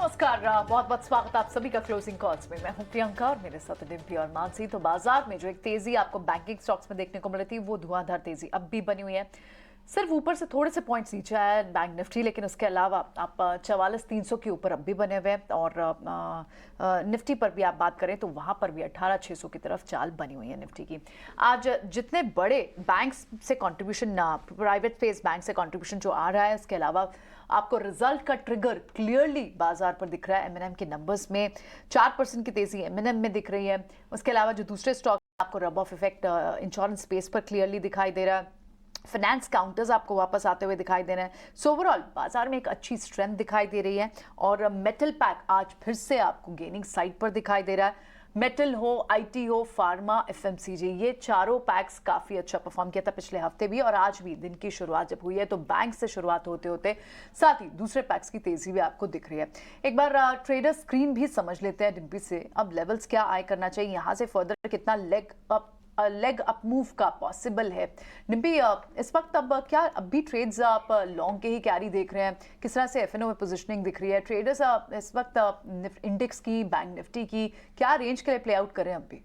नमस्कार, बहुत बहुत स्वागत आप सभी का क्लोजिंग कॉल्स में। मैं हूं प्रियंका और मेरे साथ डिम्पी और मानसी। तो बाजार में जो एक तेजी आपको बैंकिंग स्टॉक्स में देखने को मिली थी, वो धुआंधार तेजी अब भी बनी हुई है। सिर्फ ऊपर से थोड़े से पॉइंट्स नीचे आया बैंक निफ्टी, लेकिन उसके अलावा आप 44,300 के ऊपर अब भी बने हुए हैं। और निफ्टी पर भी आप बात करें तो वहां पर भी 18,600 की तरफ चाल बनी हुई है निफ्टी की। आज जितने बड़े बैंक्स से कंट्रीब्यूशन, प्राइवेट फेस बैंक से कंट्रीब्यूशन जो आ रहा है, उसके अलावा आपको रिजल्ट का ट्रिगर क्लियरली बाजार पर दिख रहा है। एमएनएम के नंबर्स में 4% की तेजी एमएनएम में दिख रही है। उसके अलावा जो दूसरे स्टॉक आपको rub off effect insurance space पर क्लियरली दिखाई दे रहा है। फाइनेंस काउंटर्स आपको वापस आते हुए दिखाई दे रहे हैं। सो ओवरऑल बाजार में एक अच्छी स्ट्रेंथ दिखाई दे रही है। और मेटल पैक आज फिर से आपको गेनिंग साइड पर दिखाई दे रहा है। मेटल हो, आईटी हो, फार्मा, एफएमसीजी, ये चारों पैक्स काफी अच्छा परफॉर्म किया था पिछले हफ्ते भी और आज भी। दिन की शुरुआत जब हुई है तो बैंक से शुरुआत होते होते साथ ही दूसरे पैक्स की तेजी भी आपको दिख रही है। एक बार ट्रेडर स्क्रीन भी समझ लेते हैं डिम्पी से। अब लेवल्स क्या आए करना चाहिए, यहाँ से फर्दर कितना लेग अप मूव का पॉसिबल है डिम्पी इस वक्त? अब क्या अब भी ट्रेड्स आप लॉन्ग के ही कैरी देख रहे हैं? किस तरह से एफएनओ में पोजीशनिंग दिख रही है? ट्रेडर्स इस वक्त इंडेक्स की, बैंक निफ्टी की क्या रेंज के लिए प्ले आउट करें अब भी?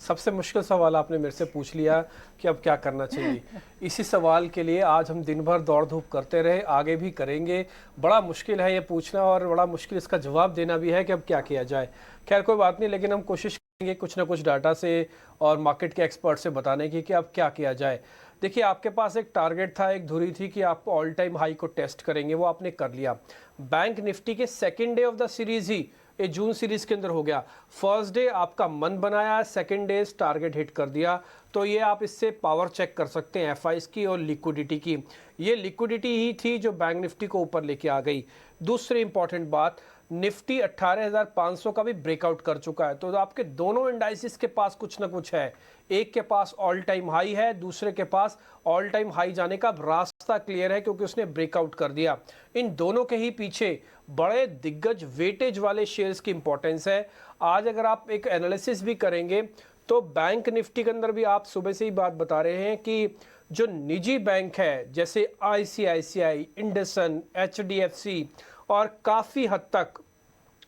सबसे मुश्किल सवाल आपने मेरे से पूछ लिया कि अब क्या करना चाहिए। इसी सवाल के लिए आज हम दिन भर दौड़ धूप करते रहे, आगे भी करेंगे। बड़ा मुश्किल है ये पूछना और बड़ा मुश्किल इसका जवाब देना भी है कि अब क्या किया जाए। खैर कोई बात नहीं, लेकिन हम कोशिश करेंगे कुछ ना कुछ डाटा से और मार्केट के एक्सपर्ट से बताने की कि अब क्या किया जाए। देखिए, आपके पास एक टारगेट था, एक धुरी थी कि आप ऑल टाइम हाई को टेस्ट करेंगे, वो आपने कर लिया। बैंक निफ्टी के second day of the series ही ये जून सीरीज के अंदर हो गया। फर्स्ट डे आपका मन बनाया, सेकेंड डे टारगेट हिट कर दिया। तो ये आप इससे पावर चेक कर सकते हैं एफआईज की और लिक्विडिटी की। ये लिक्विडिटी ही थी जो बैंक निफ्टी को ऊपर लेके आ गई। दूसरी इंपॉर्टेंट बात, निफ्टी 18,500 का भी ब्रेकआउट कर चुका है। तो आपके दोनों इंडाइसिस के पास कुछ ना कुछ है। एक के पास ऑल टाइम हाई है, दूसरे के पास ऑल टाइम हाई जाने का रास्ता क्लियर है क्योंकि उसने ब्रेकआउट कर दिया। इन दोनों के ही पीछे बड़े दिग्गज वेटेज वाले शेयर्स की इंपॉर्टेंस है। आज अगर आप एक एनालिसिस भी करेंगे तो बैंक निफ्टी के अंदर भी आप सुबह से ही बात बता रहे हैं कि जो निजी बैंक है जैसे आईसीआईसीआई, इंडसन, एचडीएफसी और काफ़ी हद तक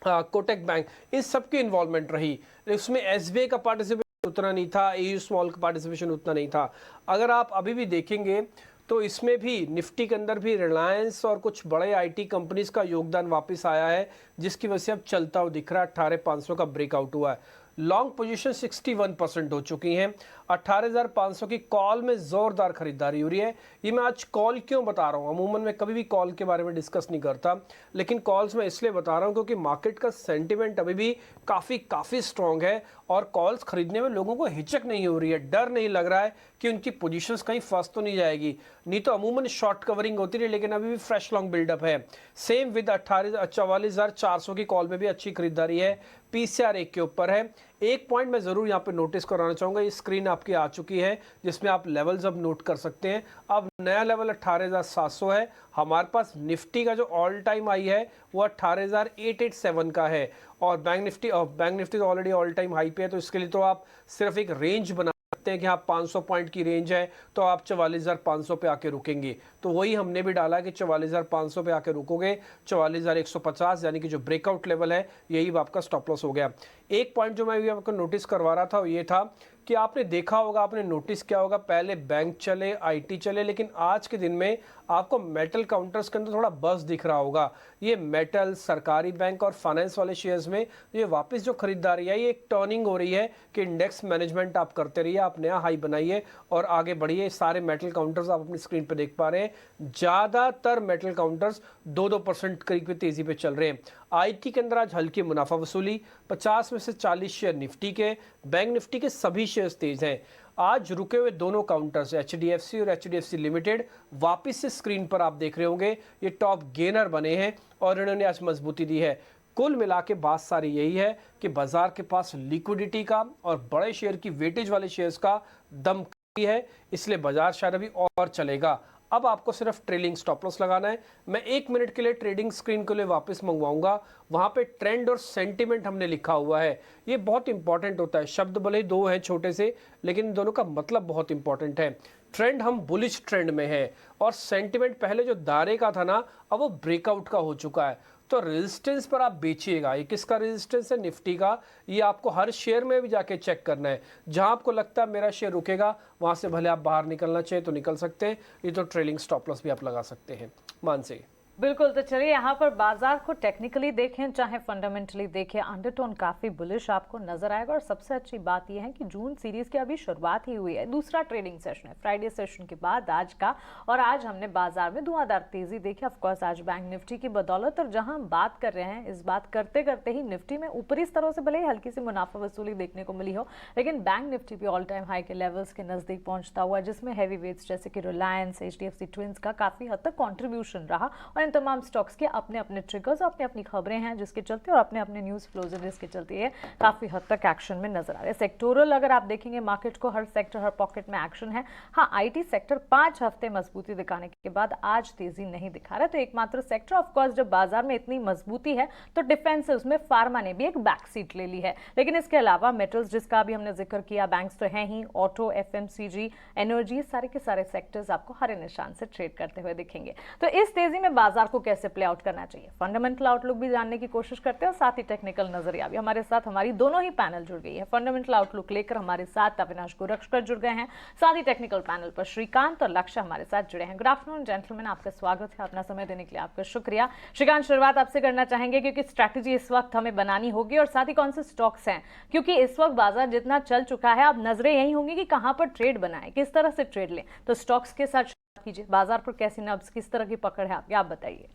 कोटक बैंक, इन सब की इन्वॉल्वमेंट रही। उसमें एसबीआई का पार्टिसिपेशन उतना नहीं था, एयू स्मॉल का पार्टिसिपेशन उतना नहीं था। अगर आप अभी भी देखेंगे तो इसमें भी निफ्टी के अंदर भी रिलायंस और कुछ बड़े आईटी कंपनीज का योगदान वापस आया है, जिसकी वजह से अब चलता हुआ दिख रहा है। 18,500 का ब्रेकआउट हुआ है। लॉन्ग पोजीशन 61% हो चुकी हैं। 18,500 की कॉल में जोरदार खरीदारी हो रही है। ये मैं आज कॉल क्यों बता रहा हूँ, अमूमन मैं कभी भी कॉल के बारे में डिस्कस नहीं करता, लेकिन कॉल्स में इसलिए बता रहा हूँ क्योंकि मार्केट का सेंटिमेंट अभी भी काफ़ी स्ट्रॉन्ग है और कॉल्स खरीदने में लोगों को हिचक नहीं हो रही है, डर नहीं लग रहा है कि उनकी पोजीशंस कहीं फंस तो नहीं जाएगी। नहीं तो अमूमन शॉर्ट कवरिंग होती रही, लेकिन अभी भी फ्रेश लॉन्ग बिल्डअप है। सेम विद 44,400 की कॉल में भी अच्छी खरीदारी है। पीसीआर 1 के ऊपर है। एक पॉइंट मैं जरूर यहाँ पे नोटिस कराना चाहूंगा, ये स्क्रीन आपकी आ चुकी है जिसमें आप लेवल्स अब नोट कर सकते हैं। अब नया लेवल 18,700 है। हमारे पास निफ्टी का जो ऑल टाइम हाई है वो 18,887 का है और बैंक निफ्टी तो ऑलरेडी ऑल टाइम हाई पे है। तो इसके लिए तो आप सिर्फ एक रेंज बना सकते हैं कि हाँ 500 पॉइंट की रेंज है तो आप 44,500 पे आके रुकेंगे। तो वही हमने भी डाला कि 44,500 पे आके रुकोगे। 44,150 यानी कि जो ब्रेकआउट लेवल है यही आपका स्टॉप लॉस हो गया। एक पॉइंट जो मैं भी आपको नोटिस करवा रहा था वो ये था कि आपने देखा होगा, आपने नोटिस किया होगा, पहले बैंक चले, आईटी चले, लेकिन आज के दिन में आपको मेटल काउंटर्स के अंदर थोड़ा बस दिख रहा होगा। ये मेटल, सरकारी बैंक और फाइनेंस वाले शेयर्स में ये वापस जो खरीदारी है, ये एक टर्निंग हो रही है कि इंडेक्स मैनेजमेंट आप करते रहिए, आप नया हाई बनाइए और आगे बढ़िए। सारे मेटल काउंटर्स आप अपनी स्क्रीन पर देख पा रहे हैं। ज्यादातर मेटल काउंटर्स 2-2% करीब तेजी पे चल रहे हैं। आईटी के अंदर आज हल्की मुनाफा वसूली, 50 में से 40 शेयर निफ्टी के, बैंक निफ्टी के सभी शेयर्स तेज हैं। आज रुके हुए दोनों काउंटर्स एचडीएफसी और एचडीएफसी लिमिटेड वापस से स्क्रीन पर आप देख रहे होंगे, ये टॉप गेनर बने हैं और इन्होंने आज मजबूती दी है। कुल मिला के बात सारी यही है कि बाजार के पास लिक्विडिटी का और बड़े शेयर की वेटेज वाले शेयर्स का दम है, इसलिए बाजार शायद अभी और चलेगा। अब आपको सिर्फ ट्रेलिंग स्टॉप लॉस लगाना है। मैं 1 मिनट के लिए ट्रेडिंग स्क्रीन के लिए वापस मंगवाऊंगा, वहां पे ट्रेंड और सेंटिमेंट हमने लिखा हुआ है। ये बहुत इंपॉर्टेंट होता है, शब्द भले ही 2 हैं छोटे से, लेकिन इन दोनों का मतलब बहुत इंपॉर्टेंट है। ट्रेंड हम बुलिश ट्रेंड में है और सेंटिमेंट पहले जो दायरे का था ना, अब वो ब्रेकआउट का हो चुका है। तो रेजिस्टेंस पर आप बेचिएगा। ये किसका रेजिस्टेंस है? निफ्टी का। ये आपको हर शेयर में भी जाके चेक करना है। जहां आपको लगता है मेरा शेयर रुकेगा, वहां से भले आप बाहर निकलना चाहिए तो निकल सकते हैं। ये तो ट्रेलिंग स्टॉप लॉस भी आप लगा सकते हैं। मानसी, बिल्कुल। तो चलिए यहाँ पर बाजार को टेक्निकली देखें चाहे फंडामेंटली देखें, अंडरटोन काफी बुलिश आपको नजर आएगा। और सबसे अच्छी बात यह है कि जून सीरीज की अभी शुरुआत ही हुई है, दूसरा ट्रेडिंग सेशन है फ्राइडे सेशन के बाद आज का। और आज हमने बाजार में धुआंधार तेजी देखी, ऑफकोर्स आज बैंक निफ्टी की बदौलत। और जहां हम बात कर रहे हैं, इस बात करते करते ही निफ्टी में ऊपरी स्तरों से भले ही हल्की सी मुनाफा वसूली देखने को मिली हो, लेकिन बैंक निफ्टी भी ऑल टाइम हाई के लेवल्स के नजदीक पहुंचता हुआ, जिसमें हैवी वेट्स जैसे कि रिलायंस, HDFC ट्विंस का काफी हद तक कॉन्ट्रीब्यूशन रहा। और इन तमाम स्टॉक्स के अपने अपने ट्रिगर्स और अपनी अपनी खबरें हैं जिसके चलते, और अपने अपने न्यूज फ्लोज हैं जिसके चलते ये काफी हद तक एक्शन में नजर आ रहे हैं। सेक्टोरल अगर आप देखेंगे मार्केट को, हर सेक्टर हर पॉकेट में एक्शन है। हाँ, IT सेक्टर 5 हफ्ते मजबूती दिखाने के बाद आज तेजी नहीं दिखा रहा, तो एकमात्र सेक्टर ऑफकोर्स जब बाजार में इतनी मजबूती है तो डिफेंसिव में फार्मा ने भी एक बैक सीट ले ली है। लेकिन इसके अलावा मेटल्स जिसका भी हमने जिक्र किया, बैंक्स तो हैं ही, ऑटो, FMCG, एनर्जी, सारे के सारे सेक्टर्स आपको हरे निशान से ट्रेड करते हुए दिखेंगे। तो इस तेजी में बाजार को कैसे प्ले आउट करना चाहिए, फंडामेंटल आउटलुक भी जानने की कोशिश करते हैं और साथ ही टेक्निकल नजरिया भी। हमारे साथ हमारी दोनों ही पैनल जुड़ गई है। फंडामेंटल आउटलुक लेकर हमारे साथ अविनाश गोरक्षकर जुड़ गए हैं, साथ ही टेक्निकल पैनल पर श्रीकांत और लक्ष्य हमारे साथ जुड़े हैं। गुड आफ्टरनून जेंटलमैन, आपका स्वागत है। अपना समय देने के लिए आपका शुक्रिया। श्रीकांत, शुरुआत आपसे करना चाहेंगे क्योंकि स्ट्रैटेजी इस वक्त हमें बनानी होगी, और साथ ही कौन से स्टॉक्स हैं, क्योंकि इस वक्त बाजार जितना चल चुका है, अब नजरें यही होंगी कि कहां पर ट्रेड बनाएं, किस तरह से ट्रेड लें। तो स्टॉक्स के साथ कीजिए, बाजार पर कैसी नब्ज, किस तरह की पकड़ है आपकी, आप बताइए।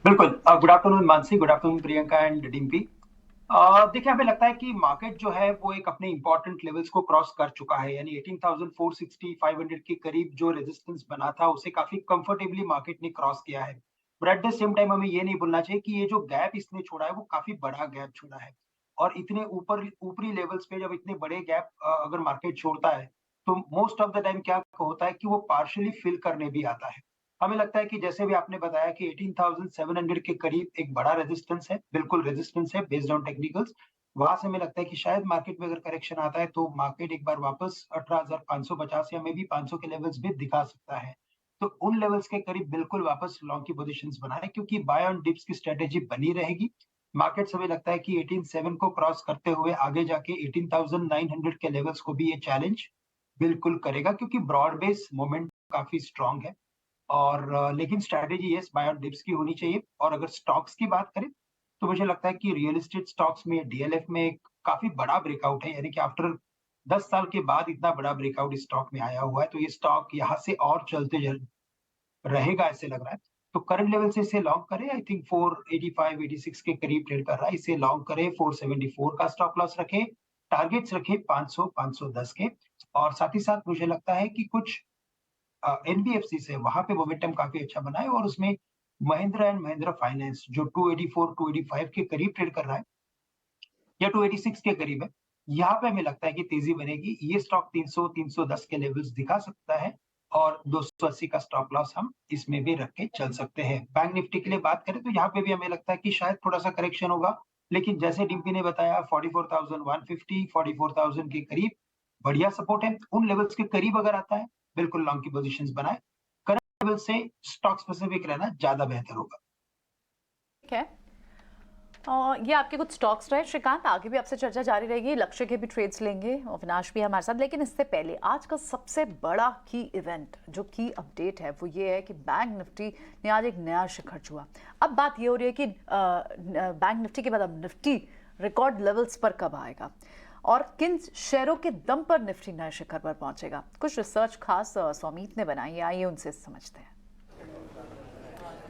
बिल्कुल। Good afternoon Mansi, good afternoon Priyanka and Dimpy. देखिए, हमें लगता है कि मार्केट जो है वो एक अपने इंपॉर्टेंट लेवल्स को क्रॉस कर चुका है, यानी 18,460 500 के करीब जो रेजिस्टेंस बना था उसे काफी कंफर्टेबली मार्केट ने क्रॉस किया है। But at the same time हमें ये नहीं भूलना चाहिए कि ये जो गैप इसने छोड़ा है वो काफी बड़ा गैप छोड़ा है। और इतने ऊपरी लेवल्स पे जब इतने बड़े गैप अगर मार्केट छोड़ता है तो मोस्ट ऑफ द टाइम क्या होता है कि वो पार्शियली फिल करने भी आता है। हमें लगता है कि जैसे भी आपने बताया कि 18,700 के करीब एक बड़ा रेजिस्टेंस है, बिल्कुल रेजिस्टेंस है बेस्ड ऑन टेक्निकल्स। वहां से हमें लगता है कि शायद मार्केट में अगर करेक्शन आता है तो मार्केट एक बार वापस 18,550 या मे बी 500 के लेवल्स भी दिखा सकता है। तो उन लेवल्स के करीब बिल्कुल वापस लॉन्ग की पोजीशंस बनाए, क्योंकि बाय ऑन डिप्स की स्ट्रेटेजी बनी रहेगी। मार्केट हमें लगता है कि 18,700 को क्रॉस करते हुए आगे जाके 18,900 के लेवल्स को भी ये चैलेंज बिल्कुल करेगा, क्योंकि ब्रॉड बेस मोमेंट काफी स्ट्रांग है। और लेकिन strategy yes buy on dips की होनी चाहिए। और अगर स्टॉक्स की बात करें तो मुझे लगता है कि रियल एस्टेट स्टॉक्स में DLF में एक काफी बड़ा ब्रेकआउट है, यानी कि आफ्टर 10 साल के बाद इतना बड़ा ब्रेकआउट इस स्टॉक में आया हुआ है, तो ये स्टॉक यहाँ से और रहेगा ऐसे लग रहा है। तो करंट लेवल से इसे लॉन्ग करें, आई थिंक 485 86 के करीब ट्रेड कर रहा है, इसे लॉन्ग करें। 474 का स्टॉप लॉस रखें, टारगेट्स रखें 500 510 के। और साथ ही साथ मुझे लगता है कि कुछ NBFC से वहां पे मोमेंटम काफी अच्छा बना है, और उसमें महिंद्रा एंड महिंद्रा फाइनेंस जो 284 285 के करीब ट्रेड कर रहा है या 286 के करीब है, यहाँ पे हमें लगता है कि तेजी बनेगी। ये स्टॉक 300 310 के लेवल्स दिखा सकता है, और 280 का स्टॉप लॉस हम इसमें भी रख के चल सकते हैं। बैंक निफ्टी के लिए बात करें तो यहाँ पे भी हमें लगता है कि शायद थोड़ा सा करेक्शन होगा, लेकिन जैसे डिम्पी ने बताया 44,150 44,000 के करीब बढ़िया सपोर्ट है। उन लेवल्स के करीब अगर आता है बिल्कुल लॉन्ग की पोजीशंस बनाए। करंट लेवल से स्टॉक स्पेसिफिक रहना ज्यादा बेहतर होगा। ठीक है, ये आपके कुछ स्टॉक्स रहे श्रीकांत, आगे भी आपसे चर्चा जारी रहेगी, लक्ष्य के भी ट्रेड्स लेंगे, अविनाश भी है हमारे साथ। लेकिन इससे पहले आज का सबसे बड़ा की इवेंट, जो की अपडेट है, वो ये है कि बैंक निफ्टी ने आज एक नया शिखर छुआ। अब बात ये हो रही है कि बैंक निफ्टी के बाद अब निफ्टी रिकॉर्ड लेवल्स पर कब आएगा और किन शेयरों के दम पर निफ्टी नए शिखर पर पहुंचेगा। कुछ रिसर्च खास स्वामीत ने बनाई है, आइए उनसे समझते हैं।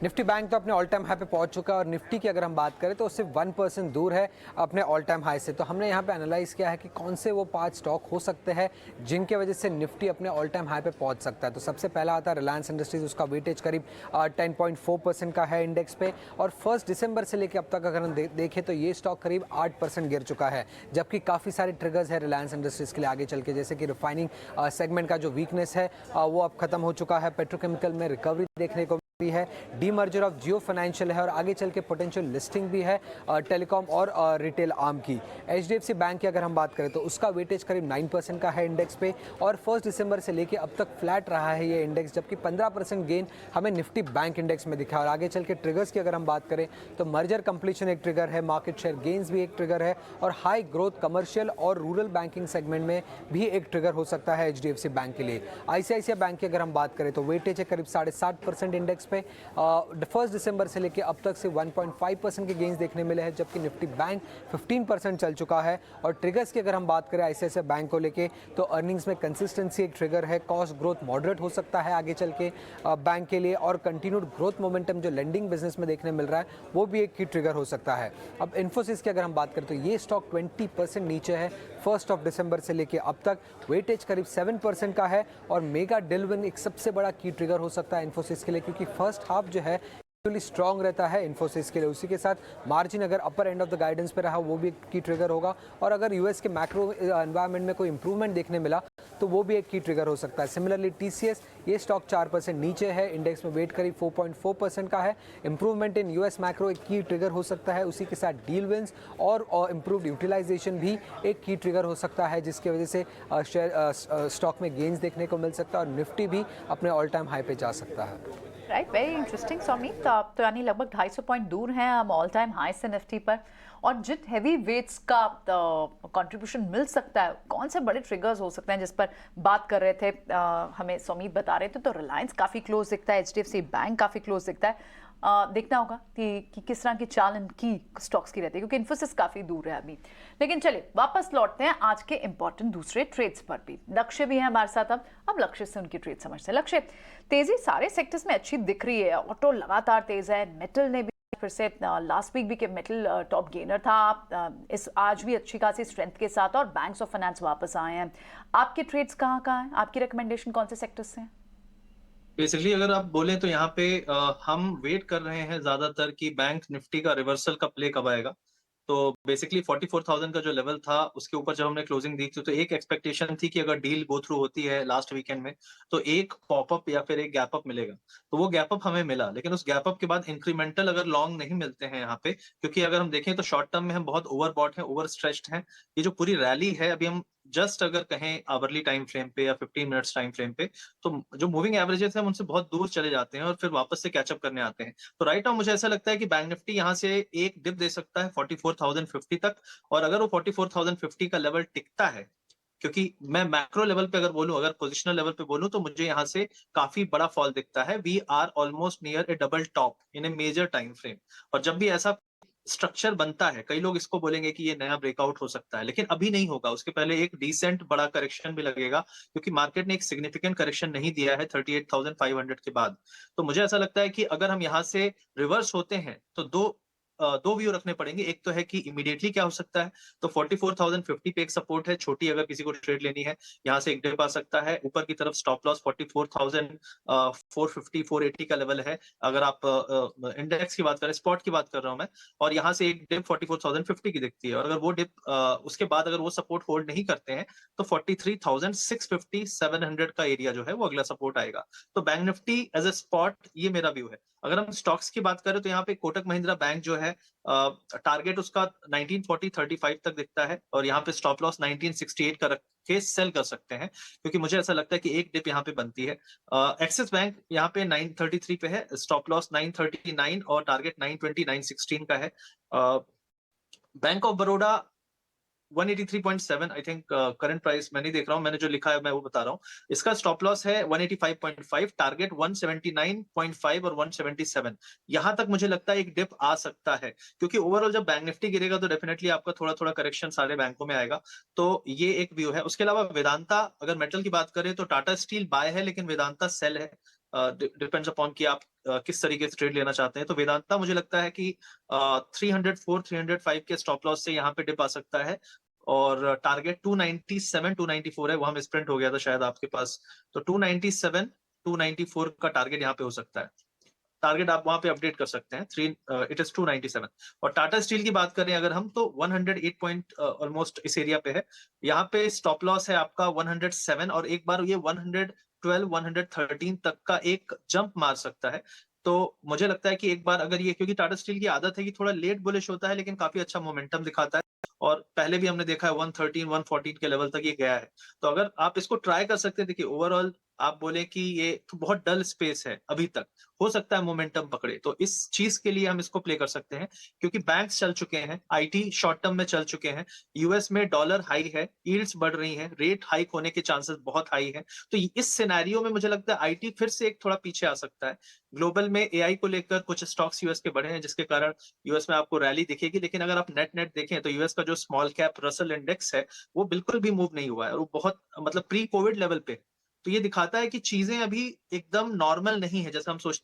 निफ्टी बैंक तो अपने ऑल टाइम हाई पे पहुंच चुका है, और निफ्टी की अगर हम बात करें तो सिर्फ 1% दूर है अपने ऑल टाइम हाई से। तो हमने यहाँ पे एनालाइज किया है कि कौन से वो 5 स्टॉक हो सकते हैं जिनके वजह से निफ्टी अपने ऑल टाइम हाई पे पहुंच सकता है। तो सबसे पहला आता है रिलायंस इंडस्ट्रीज, उसका वेटेज करीब 10.4% का है इंडेक्स पे, और 1 दिसंबर से लेकर अब तक अगर हम देखें तो ये स्टॉक करीब 8% गिर चुका है। जबकि काफ़ी सारे ट्रिगर्स है रिलायंस इंडस्ट्रीज के लिए आगे चल के, जैसे कि रिफाइनिंग सेगमेंट का जो वीकनेस है वो अब खत्म हो चुका है, पेट्रोकेमिकल में रिकवरी देखने को है, डीमर्जर ऑफ जियो फाइनेंशियल है और आगे चल के पोटेंशियल लिस्टिंग भी है टेलीकॉम और रिटेल आर्म की। एचडीएफसी बैंक की अगर हम बात करें तो उसका वेटेज करीब 9% का है इंडेक्स पे और 1 दिसंबर से लेके अब तक फ्लैट रहा है ये इंडेक्स, जबकि 15% गेन हमें निफ्टी बैंक इंडेक्स में दिखा। और आगे चल के ट्रिगर्स की अगर हम बात करें तो मर्जर कंप्लीशन एक ट्रिगर है, मार्केट शेयर गेन्स भी एक ट्रिगर है और हाई ग्रोथ कमर्शियल और रूरल बैंकिंग सेगमेंट में भी एक ट्रिगर हो सकता है एचडीएफसी बैंक के लिए। आईसीआईसीआई बैंक की अगर हम बात करें तो वेटेज है करीब 7.5% इंडेक्स पे। 1 दिसंबर से लेकर अब तक से 1.5% के गेंस देखने मिले हैं, जबकि निफ्टी बैंक 15% चल चुका है। और ट्रिगर्स की अगर हम बात करें आईसीआईसीआई बैंक को लेके तो अर्निंग्स में कंसिस्टेंसी एक ट्रिगर है, कॉस्ट ग्रोथ मॉडरेट हो सकता है आगे चल के बैंक के लिए और कंटिन्यूड ग्रोथ मोमेंटम जो लेंडिंग बिजनेस में देखने मिल रहा है वो भी एक की ट्रिगर हो सकता है। अब इन्फोसिस की अगर हम बात करें तो ये स्टॉक 20% नीचे है 1 दिसंबर से लेके अब तक, वेटेज करीब 7% का है और मेगा डिलविन एक सबसे बड़ा की ट्रिगर हो सकता है इन्फोसिस के लिए, क्योंकि फर्स्ट हाफ जो है स्ट्रॉन्ग रहता है इन्फोसिस के लिए। उसी के साथ मार्जिन अगर अपर एंड ऑफ द गाइडेंस पे रहा वो भी एक की ट्रिगर होगा और अगर यूएस के मैक्रो एनवायरनमेंट में कोई इंप्रूवमेंट देखने मिला तो वो भी एक की ट्रिगर हो सकता है। सिमिलरली टीसीएस ये स्टॉक 4% नीचे है, इंडेक्स में वेट करीब 4.4% का है। इंप्रूवमेंट इन यूएस मैक्रो एक की ट्रिगर हो सकता है, उसी के साथ डील विंस और इंप्रूव्ड यूटिलाइजेशन भी एक की ट्रिगर हो सकता है, जिसकी वजह से शेयर स्टॉक में गेंस देखने को मिल सकता है और निफ्टी भी अपने ऑल टाइम हाई पे जा सकता है। Right, very interesting Saumit. आप तो यानी लगभग 250 पॉइंट दूर हैं हम ऑल टाइम हाई से निफ्टी पर, और जिन हैवी वेट्स का कंट्रीब्यूशन मिल सकता है, कौन से बड़े ट्रिगर्स हो सकते हैं जिस पर बात कर रहे थे, हमें सौमीत बता रहे थे। तो रिलायंस काफ़ी क्लोज दिखता है, एचडीएफसी बैंक काफ़ी क्लोज दिखता है। देखना होगा कि किस तरह की चाल इनकी स्टॉक्स की रहती है, क्योंकि इन्फोसिस काफ़ी दूर है अभी। लेकिन चलिए वापस लौटते हैं आज के इंपॉर्टेंट दूसरे ट्रेड्स पर भी। लक्ष्य भी है हमारे साथ। अब लक्ष्य से उनकी ट्रेड समझते हैं। लक्ष्य, तेजी सारे सेक्टर्स में अच्छी दिख रही है, ऑटो लगातार तेज है, मेटल ने भी फिर से लास्ट वीक भी के मेटल टॉप गेनर था, इस आज भी अच्छी खासी स्ट्रेंथ के साथ, और बैंक्स ऑफ फाइनेंस वापस आए हैं। आपके ट्रेड्स कहाँ हैं? आपकी रिकमेंडेशन कौन से सेक्टर्स से हैं? बेसिकली अगर आप बोले तो यहाँ पे हम वेट कर रहे हैं ज्यादातर कि बैंक निफ्टी का रिवर्सल का प्ले कब आएगा। तो बेसिकली 44,000 का जो लेवल था उसके ऊपर जब हमने क्लोजिंग दी थी तो एक एक्सपेक्टेशन थी कि अगर डील गो थ्रू होती है लास्ट वीकेंड में तो एक पॉपअप या फिर एक गैप अप मिलेगा। तो वो गैप अप हमें मिला, लेकिन उस गैप अप के बाद इंक्रीमेंटल अगर लॉन्ग नहीं मिलते हैं यहाँ पे, क्योंकि अगर हम देखें तो शॉर्ट टर्म में हम बहुत ओवरबॉट हैं, ओवर स्ट्रेच्ड हैं। ये जो पूरी रैली है अभी हम जस्ट अगर कहें आवरली टाइम फ्रेम पे या 15 मिनट्स टाइम फ्रेम पे, तो जो मूविंग एवरेजेस है उनसे बहुत दूर चले जाते हैं और फिर वापस से कैचअप करने आते हैं। तो राइट नाउ मुझे ऐसा लगता है कि बैंक निफ्टी यहाँ से एक डिप दे सकता है 44,050 तक, और अगर वो 44,050 का लेवल टिकता है, क्योंकि मैं मैक्रो लेवल पे अगर बोलूं, अगर पोजिशनल लेवल पे बोलूं, तो मुझे यहाँ से काफी बड़ा फॉल दिखता है। We are almost near a double top in a major time frame. और जब भी ऐसा स्ट्रक्चर बनता है, कई लोग इसको बोलेंगे कि ये नया ब्रेकआउट हो सकता है, लेकिन अभी नहीं होगा। उसके पहले एक डिसेंट बड़ा करेक्शन भी लगेगा, क्योंकि मार्केट ने एक सिग्निफिकेंट करेक्शन नहीं दिया है 38,500 के बाद। तो मुझे ऐसा लगता है कि अगर हम यहाँ से रिवर्स होते हैं तो दो व्यू रखने पड़ेंगे। एक तो है कि इमीडिएटली क्या हो सकता है, तो 44,050 पे एक सपोर्ट है छोटी, अगर किसी को ट्रेड लेनी है यहाँ से एक डिप आ सकता है। ऊपर की तरफ स्टॉप लॉस 44,450 480 का लेवल है, अगर आप इंडेक्स की बात करें, स्पॉट की बात कर रहा हूं मैं। और यहाँ से एक डिप 44,050 की दिखती है, और अगर वो डिप उसके बाद अगर वो सपोर्ट होल्ड नहीं करते हैं तो 43,650 700 का एरिया जो है वो अगला सपोर्ट आएगा। तो bank Nifty as a spot, ये मेरा व्यू है। अगर हम स्टॉक्स की बात करें तो यहाँ पे कोटक महिंद्रा बैंक जो है टारगेट उसका 1940-35 तक दिखता है, और यहाँ पे स्टॉप लॉस 1968 का रख के सेल कर सकते हैं, क्योंकि मुझे ऐसा लगता है कि एक डिप यहाँ पे बनती है। एक्सिस बैंक यहाँ पे 933 पे है, स्टॉप लॉस 939 और टारगेट 920 916 का है। Bank of Baroda 183.7 I think current price मैं नहीं देख रहा हूं, मैंने जो लिखा है मैं वो बता रहा हूं। इसका स्टॉप लॉस है 185.5, टारगेट 179.5 और 177। यहां तक मुझे लगता है एक डिप आ सकता है, क्योंकि ओवरऑल जब बैंक निफ्टी गिरेगा तो डेफिनेटली आपका थोड़ा थोड़ा करेक्शन सारे बैंकों में आएगा। तो ये एक व्यू है। उसके अलावा वेदांता, अगर मेटल की बात करें तो टाटा स्टील बाय है लेकिन वेदांता सेल है। डिपेंड्स अपॉन कि आप किस तरीके से ट्रेड लेना चाहते हैं। तो वेदांता मुझे लगता है कि 304 305 के स्टॉप लॉस से यहाँ पे डिप आ सकता है, और टारगेट 297 294 है, वहां में स्प्रिंट हो गया था शायद आपके पास। तो 297 294 का टारगेट यहाँ पे हो सकता है। टारगेट आप वहां पे अपडेट कर सकते हैं, इट इज 297। और टाटा स्टील की बात करें अगर हम, तो 108 पॉइंट ऑलमोस्ट इस एरिया पे है। यहाँ पे स्टॉप लॉस है आपका 107, और एक बार ये 112 113 तक का एक जंप मार सकता है। तो मुझे लगता है कि एक बार अगर ये, क्योंकि टाटा स्टील की आदत है कि थोड़ा लेट बुलिश होता है लेकिन काफी अच्छा मोमेंटम दिखाता है, और पहले भी हमने देखा है 113 114 के लेवल तक ये गया है। तो अगर आप इसको ट्राई कर सकते हैं, देखिए ओवरऑल आप बोले कि ये तो बहुत डल स्पेस है अभी तक, हो सकता है मोमेंटम पकड़े, तो इस चीज के लिए हम इसको प्ले कर सकते हैं, क्योंकि बैंक्स चल चुके हैं, आईटी शॉर्ट टर्म में चल चुके हैं, यूएस में डॉलर हाई है, यील्ड्स बढ़ रही हैं, रेट हाइक होने के चांसेस बहुत हाई हैं। तो इस सिनेरियो में मुझे लगता है आईटी फिर से एक थोड़ा पीछे आ सकता है। ग्लोबल में एआई को लेकर कुछ स्टॉक्स यूएस के बढ़े हैं, जिसके कारण यूएस में आपको रैली दिखेगी, लेकिन अगर आप नेट नेट देखें तो यूएस का जो स्मॉल कैप रसल इंडेक्स है वो बिल्कुल भी मूव नहीं हुआ है, और वो बहुत मतलब प्री कोविड लेवल पे है। तो ये दिखाता है कि चीजें अभी एकदम नॉर्मल नहीं है, जैसा हम सोचते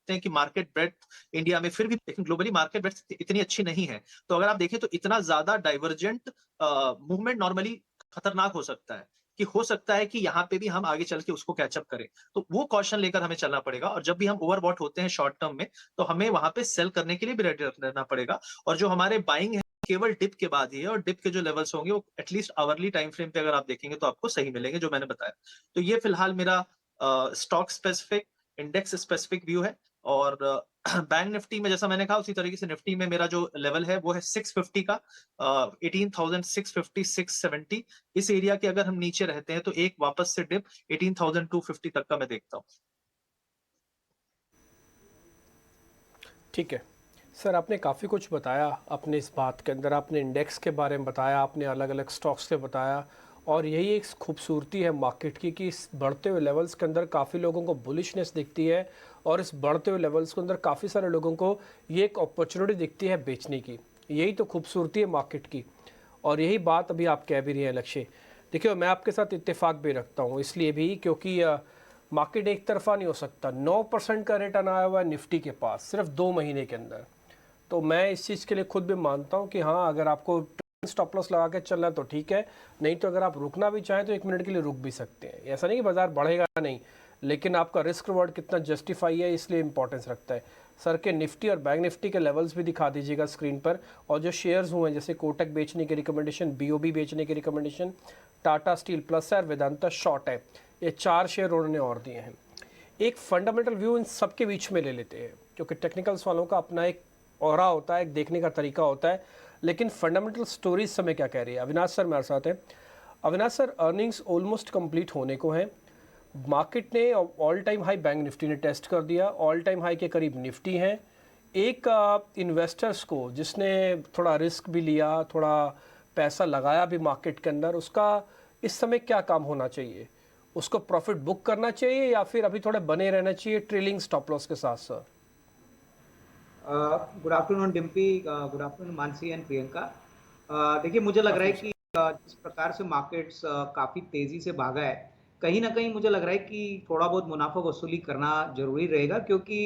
हैं कि मार्केट ब्रेड्थ इंडिया में फिर भी, लेकिन ग्लोबली मार्केट ब्रेड्थ इतनी अच्छी नहीं है। तो अगर आप देखें तो इतना ज्यादा डाइवर्जेंट मूवमेंट नॉर्मली खतरनाक हो सकता है, कि हो सकता है कि यहाँ पे भी हम आगे चल के उसको कैचअप करें। तो वो कॉशन लेकर हमें चलना पड़ेगा, और जब भी हम ओवरबॉट होते हैं शॉर्ट टर्म में, तो हमें वहां पे सेल करने के लिए भी रेडी रहना पड़ेगा। और जो हमारे बाइंग है केवल डिप के बाद ही है, और डिप के जो लेवल्स होंगे वो एटलीस्ट आवरली टाइम फ्रेम पे अगर आप देखेंगे तो आपको सही मिलेंगे, जो मैंने बताया। तो ये फिलहाल मेरा stock specific, index specific view है। और बैंक निफ्टी में जैसा मैंने कहा उसी तरीके से निफ्टी में मेरा जो लेवल है वो है 650 का, 18,650 670। इस एरिया के अगर हम नीचे रहते हैं तो एक वापस से डिप 18,250 तक का मैं देखता हूँ। ठीक है सर, आपने काफ़ी कुछ बताया अपने इस बात के अंदर। आपने इंडेक्स के बारे में बताया, आपने अलग अलग स्टॉक्स के बताया, और यही एक खूबसूरती है मार्केट की कि इस बढ़ते हुए लेवल्स के अंदर काफ़ी लोगों को बुलिशनेस दिखती है, और इस बढ़ते हुए लेवल्स के अंदर काफ़ी सारे लोगों को ये एक अपॉर्चुनिटी दिखती है बेचने की। यही तो खूबसूरती है मार्केट की, और यही बात अभी आप कह भी रही हैं लक्ष्य। देखिए, मैं आपके साथ इत्तेफाक भी रखता हूँ, इसलिए भी क्योंकि मार्केट एक तरफा नहीं हो सकता। 9% का रिटर्न आया हुआ है निफ्टी के पास सिर्फ 2 महीने के अंदर। तो मैं इस चीज़ के लिए खुद भी मानता हूँ कि हाँ, अगर आपको स्टॉप लॉस लगा के चलना है तो ठीक है, नहीं तो अगर आप रुकना भी चाहें तो 1 मिनट के लिए रुक भी सकते हैं। ऐसा नहीं कि बाजार बढ़ेगा नहीं, लेकिन आपका रिस्क रिवॉर्ड कितना जस्टिफाई है इसलिए इंपॉर्टेंस रखता है। सर के निफ्टी और बैंक निफ्टी के लेवल्स भी दिखा दीजिएगा स्क्रीन पर, और जो शेयर्स हुए हैं जैसे कोटक बेचने की रिकमेंडेशन, बीओबी बेचने की रिकमेंडेशन, टाटा स्टील प्लस है और वेदांता शॉर्ट है, ये 4 शेयर उन्होंने और दिए हैं। एक फंडामेंटल व्यू इन सब के बीच में ले लेते हैं, क्योंकि टेक्निकल्स वालों का अपना एक ऑरा होता है, एक देखने का तरीका होता है, लेकिन फंडामेंटल स्टोरीज समय क्या कह रही है। अविनाश सर मेरे साथ हैं। Avinash sir, earnings almost complete होने को हैं। मार्केट ने all time high bank Nifty ने टेस्ट कर दिया, ऑल टाइम हाई के करीब निफ्टी हैं। एक इन्वेस्टर्स को जिसने थोड़ा रिस्क भी लिया, थोड़ा पैसा लगाया भी मार्केट के अंदर, उसका इस समय क्या काम होना चाहिए? उसको प्रॉफिट बुक करना चाहिए या फिर अभी थोड़े बने रहना चाहिए ट्रेलिंग स्टॉप लॉस के साथ? Sir good afternoon Dimpy, good afternoon Mansi and Priyanka. देखिए, मुझे लग रहा है कि जिस प्रकार से मार्केट्स काफ़ी तेज़ी से भागा है, कहीं ना कहीं मुझे लग रहा है कि थोड़ा बहुत मुनाफा वसूली करना जरूरी रहेगा, क्योंकि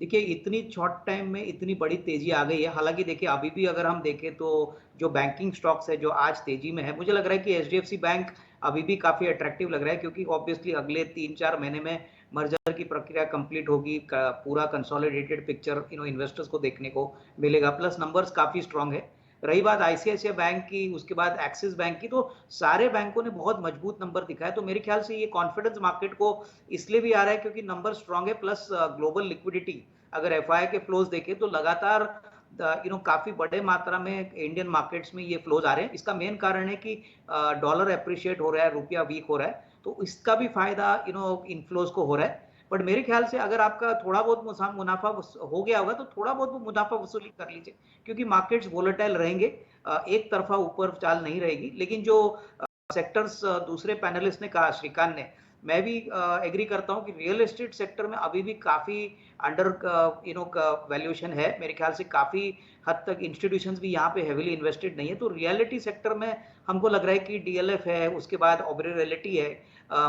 देखिए इतनी शॉर्ट टाइम में इतनी बड़ी तेज़ी आ गई है। हालांकि देखिए अभी भी अगर हम देखें तो जो बैंकिंग स्टॉक्स है जो आज तेज़ी में है, मुझे लग रहा है कि एचडीएफसी बैंक अभी भी काफ़ी अट्रैक्टिव लग रहा है, क्योंकि ऑब्वियसली अगले 3-4 महीने में मर्जर की प्रक्रिया कंप्लीट होगी, पूरा कंसोलिडेटेड पिक्चर इन्वेस्टर्स को देखने को मिलेगा, प्लस नंबर्स काफी स्ट्रांग है। रही बात आईसीआईसीआई बैंक की, उसके बाद एक्सिस बैंक की, तो सारे बैंकों ने बहुत मजबूत नंबर दिखाया। तो मेरे ख्याल से ये कॉन्फिडेंस मार्केट को इसलिए भी आ रहा है क्योंकि नंबर स्ट्रांग है, प्लस ग्लोबल लिक्विडिटी, अगर एफआई के फ्लोज देखें तो लगातार काफी बड़े मात्रा में इंडियन मार्केट्स में ये फ्लोज आ रहे हैं। इसका मेन कारण है कि डॉलर एप्रिशिएट हो रहा है, रुपया वीक हो रहा है, तो इसका भी फायदा इनफ्लोज को हो रहा है। बट मेरे ख्याल से अगर आपका थोड़ा बहुत मुनाफा हो गया होगा तो थोड़ा बहुत मुनाफा वसूली कर लीजिए, क्योंकि मार्केट्स वोलेटाइल रहेंगे, एक तरफा ऊपर चाल नहीं रहेगी। लेकिन जो सेक्टर्स दूसरे पैनलिस्ट ने कहा, श्रीकांत ने, मैं भी एग्री करता हूं कि रियल एस्टेट सेक्टर में अभी भी काफी अंडर वैल्यूएशन है। मेरे ख्याल से काफी हद तक इंस्टीट्यूशंस भी यहाँ पे हेविली इन्वेस्टेड नहीं है। तो रियलिटी सेक्टर में हमको लग रहा है कि डीएलएफ है, उसके बाद ओबेरॉय रियलिटी है,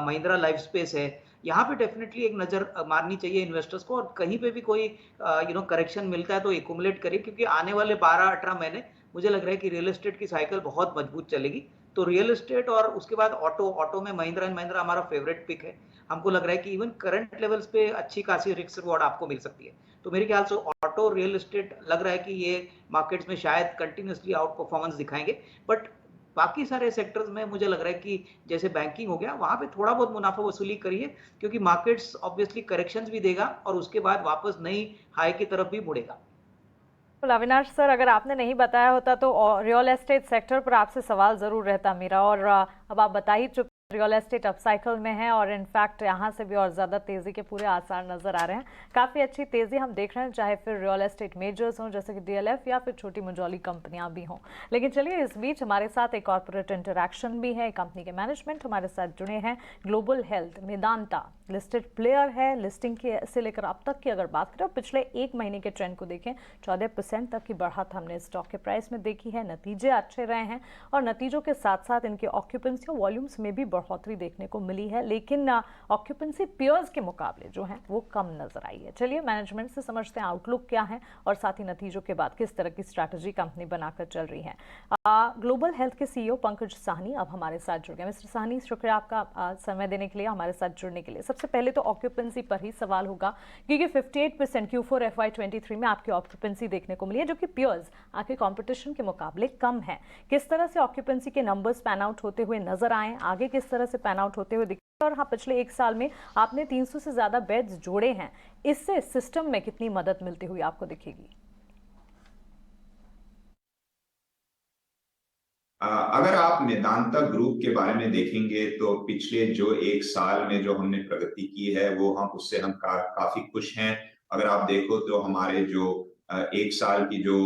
महिंद्रा लाइफ स्पेस है, यहाँ पे डेफिनेटली एक नजर मारनी चाहिए इन्वेस्टर्स को। और कहीं पे भी कोई करेक्शन मिलता है तो एक्यूमुलेट करिए, क्योंकि आने वाले 12-18 महीने मुझे लग रहा है कि रियल एस्टेट की साइकिल बहुत मजबूत चलेगी। तो रियल एस्टेट और उसके बाद ऑटो में महिंद्रा एंड महिंद्रा हमारा फेवरेट पिक है। हमको लग रहा है कि इवन करंट लेवल्स पे अच्छी खासी रिस्क रिवॉर्ड आपको मिल सकती है। तो मेरे ख्याल से ऑटो, रियल एस्टेट लग रहा है कि ये मार्केट्स में शायद कंटिन्यूसली आउट परफॉर्मेंस दिखाएंगे। बट बाकी सारे सेक्टर्स में मुझे लग रहा है कि जैसे बैंकिंग हो गया, वहाँ पे थोड़ा बहुत मुनाफा वसूली करिए, क्योंकि मार्केट्स ऑब्वियसली करेक्शंस भी देगा और उसके बाद वापस नई हाई की तरफ भी मुड़ेगा। तो अविनाश सर, अगर आपने नहीं बताया होता तो रियल एस्टेट सेक्टर पर आपसे सवाल ज़रूर रहता मेरा, और अब आप बता ही चुके, रियल एस्टेट अपसाइकिल में है और इनफैक्ट यहाँ से भी और ज़्यादा तेज़ी के पूरे आसार नज़र आ रहे हैं। काफ़ी अच्छी तेज़ी हम देख रहे हैं, चाहे फिर रियल एस्टेट मेजर्स हों जैसे कि डीएलएफ या फिर छोटी मझौली कंपनियां भी हों। लेकिन चलिए, इस बीच हमारे साथ एक कॉर्पोरेट इंटरेक्शन भी है। कंपनी के मैनेजमेंट हमारे साथ जुड़े हैं। Global health Medanta listed player है। लिस्टिंग के से लेकर अब तक की अगर बात करें, पिछले एक महीने के ट्रेंड को देखें, 14% तक की बढ़त हमने स्टॉक के प्राइस में देखी है। नतीजे अच्छे रहे हैं और नतीजों के साथ साथ इनके ऑक्यूपेंसी और वॉल्यूम्स में भी बढ़ोतरी देखने को मिली है, लेकिन ऑक्यूपेंसी पीयर्स के मुकाबले जो है वो कम नजर आई है। चलिए मैनेजमेंट से समझते हैं आउटलुक क्या है और साथ ही नतीजों के बाद किस तरह की स्ट्रैटेजी कंपनी बनाकर चल रही है। ग्लोबल हेल्थ के सीईओ पंकज साहनी अब हमारे साथ जुड़ गए। मिस्टर साहनी, शुक्रिया आपका समय देने के लिए, हमारे साथ जुड़ने के लिए। सबसे पहले तो ऑक्यूपेंसी पर ही सवाल होगा, क्योंकि 58% Q4 FY23 में आपकी ऑक्यूपेंसी देखने को मिली है, जो कि पीयर्स आपके कंपटीशन के मुकाबले कम है। किस तरह से ऑक्यूपेंसी के नंबर्स पैन आउट होते हुए नजर आए, आगे किस तरह से पैन आउट होते हुए दिखे? और हाँ, पिछले एक साल में आपने 300 से ज्यादा बेड्स जोड़े हैं, इससे सिस्टम में कितनी मदद मिलती हुई आपको दिखेगी? अगर आप मेदांता ग्रुप के बारे में देखेंगे तो पिछले जो एक साल में जो हमने प्रगति की है वो उससे हम काफी खुश हैं। अगर आप देखो तो हमारे जो एक साल की जो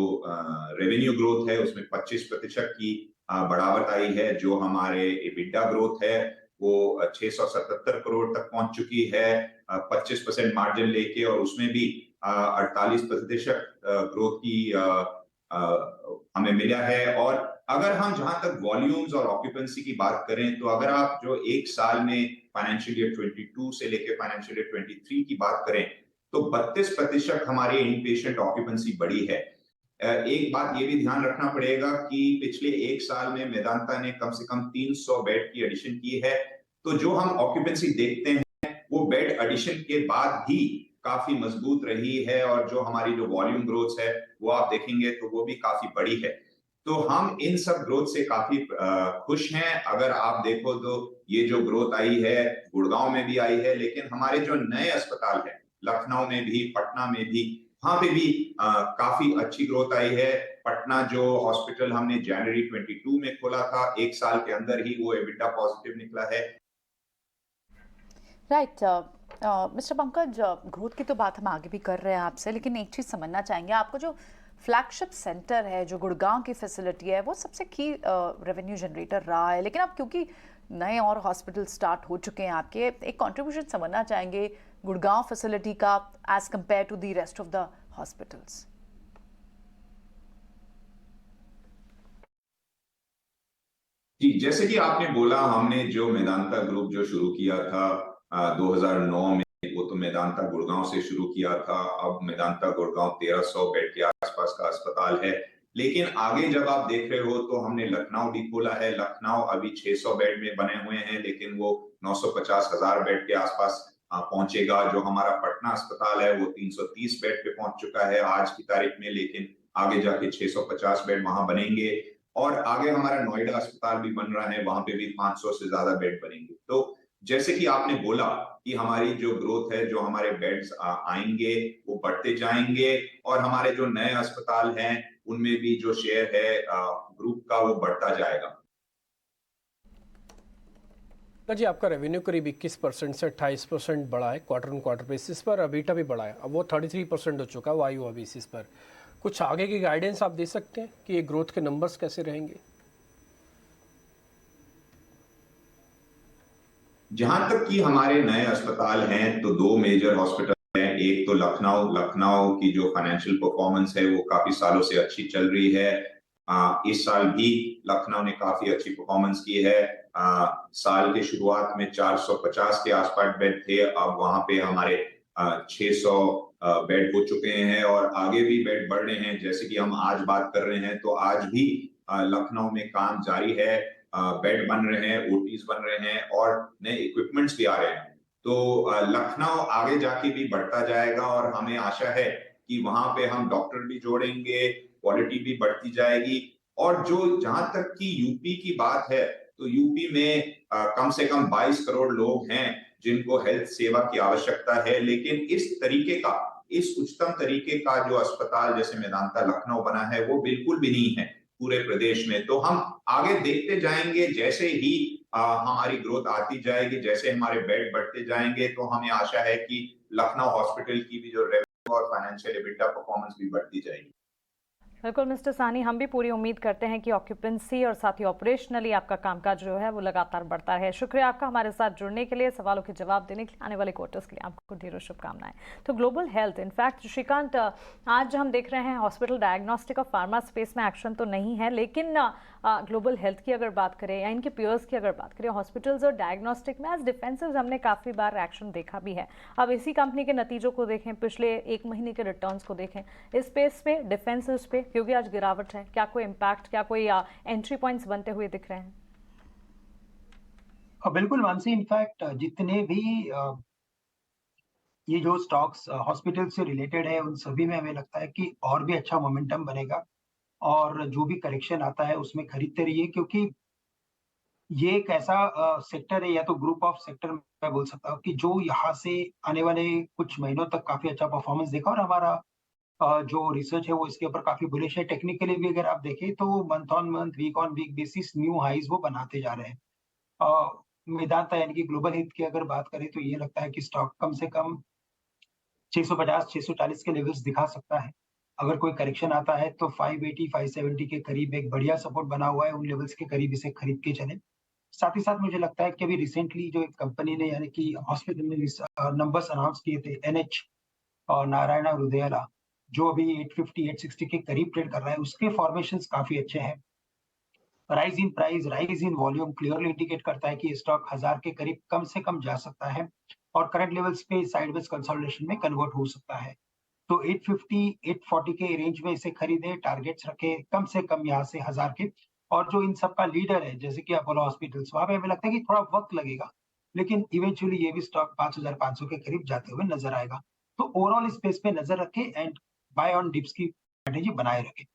रेवेन्यू ग्रोथ है उसमें 25% की बढ़ावट आई है। जो हमारे एबिटा ग्रोथ है वो 677 करोड़ तक पहुंच चुकी है 25% मार्जिन लेके, और उसमें भी 48% ग्रोथ की हमें मिला है। और अगर हम जहां तक वॉल्यूम्स और ऑक्यूपेंसी की बात करें तो अगर आप जो एक साल में फाइनेंशियल ईयर 22 से लेकर फाइनेंशियल ईयर 23 की बात करें तो 32% हमारे इन पेशेंट ऑक्यूपेंसी बढ़ी है। एक बात ये भी ध्यान रखना पड़ेगा कि पिछले एक साल में मेदांता ने कम से कम 300 बेड की एडिशन की है, तो जो हम ऑक्यूपेंसी देखते हैं वो बेड एडिशन के बाद भी काफी मजबूत रही है, और जो हमारी जो वॉल्यूम ग्रोथ है वो आप देखेंगे तो वो भी काफी बड़ी है। तो हम इन सब ग्रोथ से काफी खुश हैं। अगर आप देखो तो ये जो ग्रोथ आई है गुड़गांव में भी आई है, लेकिन हमारे जो नए अस्पताल है लखनऊ में भी, पटना में भी, वहां पे भी काफी अच्छी ग्रोथ आई है। पटना जो हॉस्पिटल हमने जनवरी 22 में खोला था, एक साल के अंदर ही वो एबिटा पॉजिटिव निकला है। राइट। मिस्टर पंकज, ग्रोथ की तो बात हम आगे भी कर रहे हैं आपसे, लेकिन एक चीज़ समझना चाहेंगे, आपको जो फ्लैगशिप सेंटर है, जो गुड़गांव की फैसिलिटी है, वो सबसे की रेवेन्यू जनरेटर रहा है, लेकिन अब क्योंकि नए और हॉस्पिटल स्टार्ट हो चुके हैं आपके, एक कंट्रीब्यूशन समझना चाहेंगे गुड़गांव फैसिलिटी का as compare to the rest of the hospitals. जी, जैसे कि आपने बोला, हमने जो मेदांता ग्रुप जो शुरू किया था 2009 में, वो तो मेदांता गुड़गांव से शुरू किया था। अब मेदांता गुड़गांव 1300 बेड के आसपास का अस्पताल है, लेकिन आगे जब आप देख रहे हो तो हमने लखनऊ भी खोला है। लखनऊ अभी 600 बेड में बने हुए हैं, लेकिन वो 950,000 बेड के आसपास पहुंचेगा। जो हमारा पटना अस्पताल है वो 330 बेड पे पहुंच चुका है आज की तारीख में, लेकिन आगे जाके 650 बेड वहां बनेंगे। और आगे हमारा नोएडा अस्पताल भी बन रहा है, वहां पे भी 500 से ज्यादा बेड बनेंगे। तो जैसे कि आपने बोला कि हमारी जो ग्रोथ है, जो हमारे बेड्स आएंगे वो बढ़ते जाएंगे, और हमारे जो नए अस्पताल हैं उनमें भी जो शेयर है ग्रुप का वो बढ़ता जाएगा। जी, आपका रेवेन्यू करीब 21% से 28% बढ़ा है क्वार्टर ऑन क्वार्टर बेसिस पर। अबीटा भी बढ़ा है, अब वो 33% हो चुका है वायु बेसिस पर। कुछ आगे की गाइडेंस आप दे सकते हैं कि ये ग्रोथ के नंबर्स कैसे रहेंगे? जहां तक कि हमारे नए अस्पताल हैं तो दो मेजर हॉस्पिटल हैं। एक तो लखनऊ की जो फाइनेंशियल परफॉर्मेंस है वो काफी सालों से अच्छी चल रही है। इस साल भी लखनऊ ने काफी अच्छी परफॉर्मेंस की है। साल के शुरुआत में 450 के आसपास बेड थे, अब वहां पे हमारे 600 बेड हो चुके हैं, और आगे भी बेड बढ़ रहे हैं। जैसे कि हम आज बात कर रहे हैं तो आज भी लखनऊ में काम जारी है, बेड बन रहे हैं, ओटीज बन रहे हैं, और नए इक्विपमेंट्स भी आ रहे हैं। तो लखनऊ आगे जाके भी बढ़ता जाएगा, और हमें आशा है कि वहां पे हम डॉक्टर भी जोड़ेंगे, क्वालिटी भी बढ़ती जाएगी, और जो जहां तक की यूपी की बात है, तो यूपी में कम से कम 22 करोड़ लोग हैं जिनको हेल्थ सेवा की आवश्यकता है, लेकिन इस उच्चतम तरीके का जो अस्पताल जैसे मेदांता लखनऊ बना है, वो बिल्कुल भी नहीं है पूरे प्रदेश में। तो हम आगे देखते जाएंगे, जैसे ही हमारी ग्रोथ आती जाएगी, जैसे हमारे बेड बढ़ते जाएंगे, तो हमें आशा है कि लखनऊ हॉस्पिटल की भी जो रेवेन्यू और फाइनेंशियल एबिटा परफॉर्मेंस भी बढ़ती जाएगी। बिल्कुल मिस्टर साहनी, हम भी पूरी उम्मीद करते हैं कि ऑक्यूपेंसी और साथ ही ऑपरेशनली आपका कामकाज जो है वो लगातार बढ़ता है। शुक्रिया आपका हमारे साथ जुड़ने के लिए, सवालों के जवाब देने के लिए, आने वाले क्वार्टर्स के लिए आपको ढेरों शुभकामनाएं। तो ग्लोबल हेल्थ, इनफैक्ट श्रीकांत, आज हम देख रहे हैं हॉस्पिटल डायग्नोस्टिक और फार्मा स्पेस में एक्शन तो नहीं है, लेकिन ग्लोबल हेल्थ की अगर बात करें या इनके पीयर्स की अगर बात करें, हॉस्पिटल्स और डायग्नोस्टिक में एज डिफेंसिव हमने काफ़ी बार एक्शन देखा भी है। अब इसी कंपनी के नतीजों को देखें, पिछले 1 महीने के रिटर्न्स को देखें, इस स्पेस पे, डिफेंसिव पे, क्योंकि आज गिरावट है, क्या कोई इम्पैक्ट, क्या कोई एंट्री पॉइंट्स बनते हुए दिख रहे हैं? बिल्कुल मानसी, इनफैक्ट जितने भी ये जो स्टॉक्स हॉस्पिटल से रिलेटेड है, उन सभी में हमें लगता है कि और भी अच्छा मोमेंटम बनेगा और जो भी करेक्शन आता है उसमें खरीदते रहिए, क्योंकि ये एक ऐसा सेक्टर है या तो ग्रुप ऑफ सेक्टर मैं बोल सकता हूँ कि जो यहाँ से आने वाले कुछ महीनों तक काफी अच्छा परफॉर्मेंस देगा। और हमारा जो रिसर्च है वो इसके ऊपर काफी बुलिश है। टेक्निकली भी अगर आप देखें तो month on month, week on week basis new highs वो बनाते जा रहे हैं। मेदांता यानी कि ग्लोबल हेल्थ की अगर बात करें तो ये लगता है कि स्टॉक कम से कम 650-640 के लेवल्स दिखा सकता है। अगर कोई करेक्शन आता है तो 580-570 के करीब एक बढ़िया सपोर्ट बना हुआ है, उन लेवल्स के करीब इसे खरीद के चलें। साथ ही साथ मुझे लगता है कि अभी रिसेंटली जो एक कंपनी ने यानी कि हॉस्पिटल में नंबर्स अनाउंस किए थे, एनएच और नारायणा हृदयाला, जो अभी 850-860 के करीब ट्रेड कर रहा है, उसके फॉर्मेशंस काफी अच्छे हैं। Rise in price, rise in volume clearly indicate करता है कि स्टॉक 1000 के करीब कम से कम जा सकता है और करंट लेवल्स पे साइडवेज कंसोलिडेशन में कन्वर्ट हो सकता है। तो 850-840 के रेंज में इसे खरीदे, टारगेट्स रखे कम से कम यहाँ से 1000 के। और जो इन सबका लीडर है जैसे कि अपोलो हॉस्पिटल्स, वहां पे हमें लगता है कि थोड़ा वक्त लगेगा, लेकिन इवेंचुअली ये भी स्टॉक 5500 के करीब जाते हुए नजर आएगा। तो ओवरऑल स्पेस पे नजर रखे एंड बाय ऑन डिप्स की स्ट्रेटेजी बनाए रखे।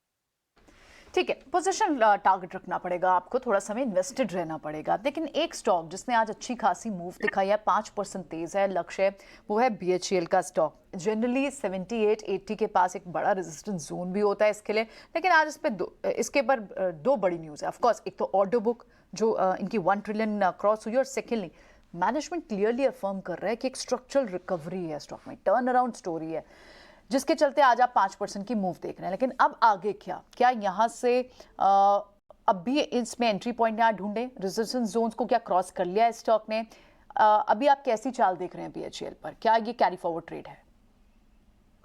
ठीक है, पोजीशन टारगेट रखना पड़ेगा आपको, थोड़ा समय इन्वेस्टेड रहना पड़ेगा। लेकिन एक स्टॉक जिसने आज अच्छी खासी मूव दिखाई है, 5% तेज है, लक्ष्य वो है बीएचईएल का स्टॉक। जनरली 78-80 के पास एक बड़ा रेजिस्टेंस जोन भी होता है इसके लिए, लेकिन आज इसके पर दो बड़ी न्यूज़ है। ऑफकोर्स एक तो ऑर्डर बुक जो इनकी 1 ट्रिलियन क्रॉस हुई, और सेकेंडली मैनेजमेंट क्लियरली अफर्म कर रहा है कि एक स्ट्रक्चरल रिकवरी है स्टॉक में, टर्न अराउंड स्टोरी है, जिसके चलते आज आप 5% की मूव देख रहे हैं। लेकिन अब आगे क्या यहाँ से अब भी इसमें एंट्री पॉइंट यहाँ ढूंढे, रेजिस्टेंस जोन्स को क्या क्रॉस कर लिया है स्टॉक ने? अभी आप कैसी चाल देख रहे हैं बीएचईएल पर, क्या ये कैरी फॉरवर्ड ट्रेड है?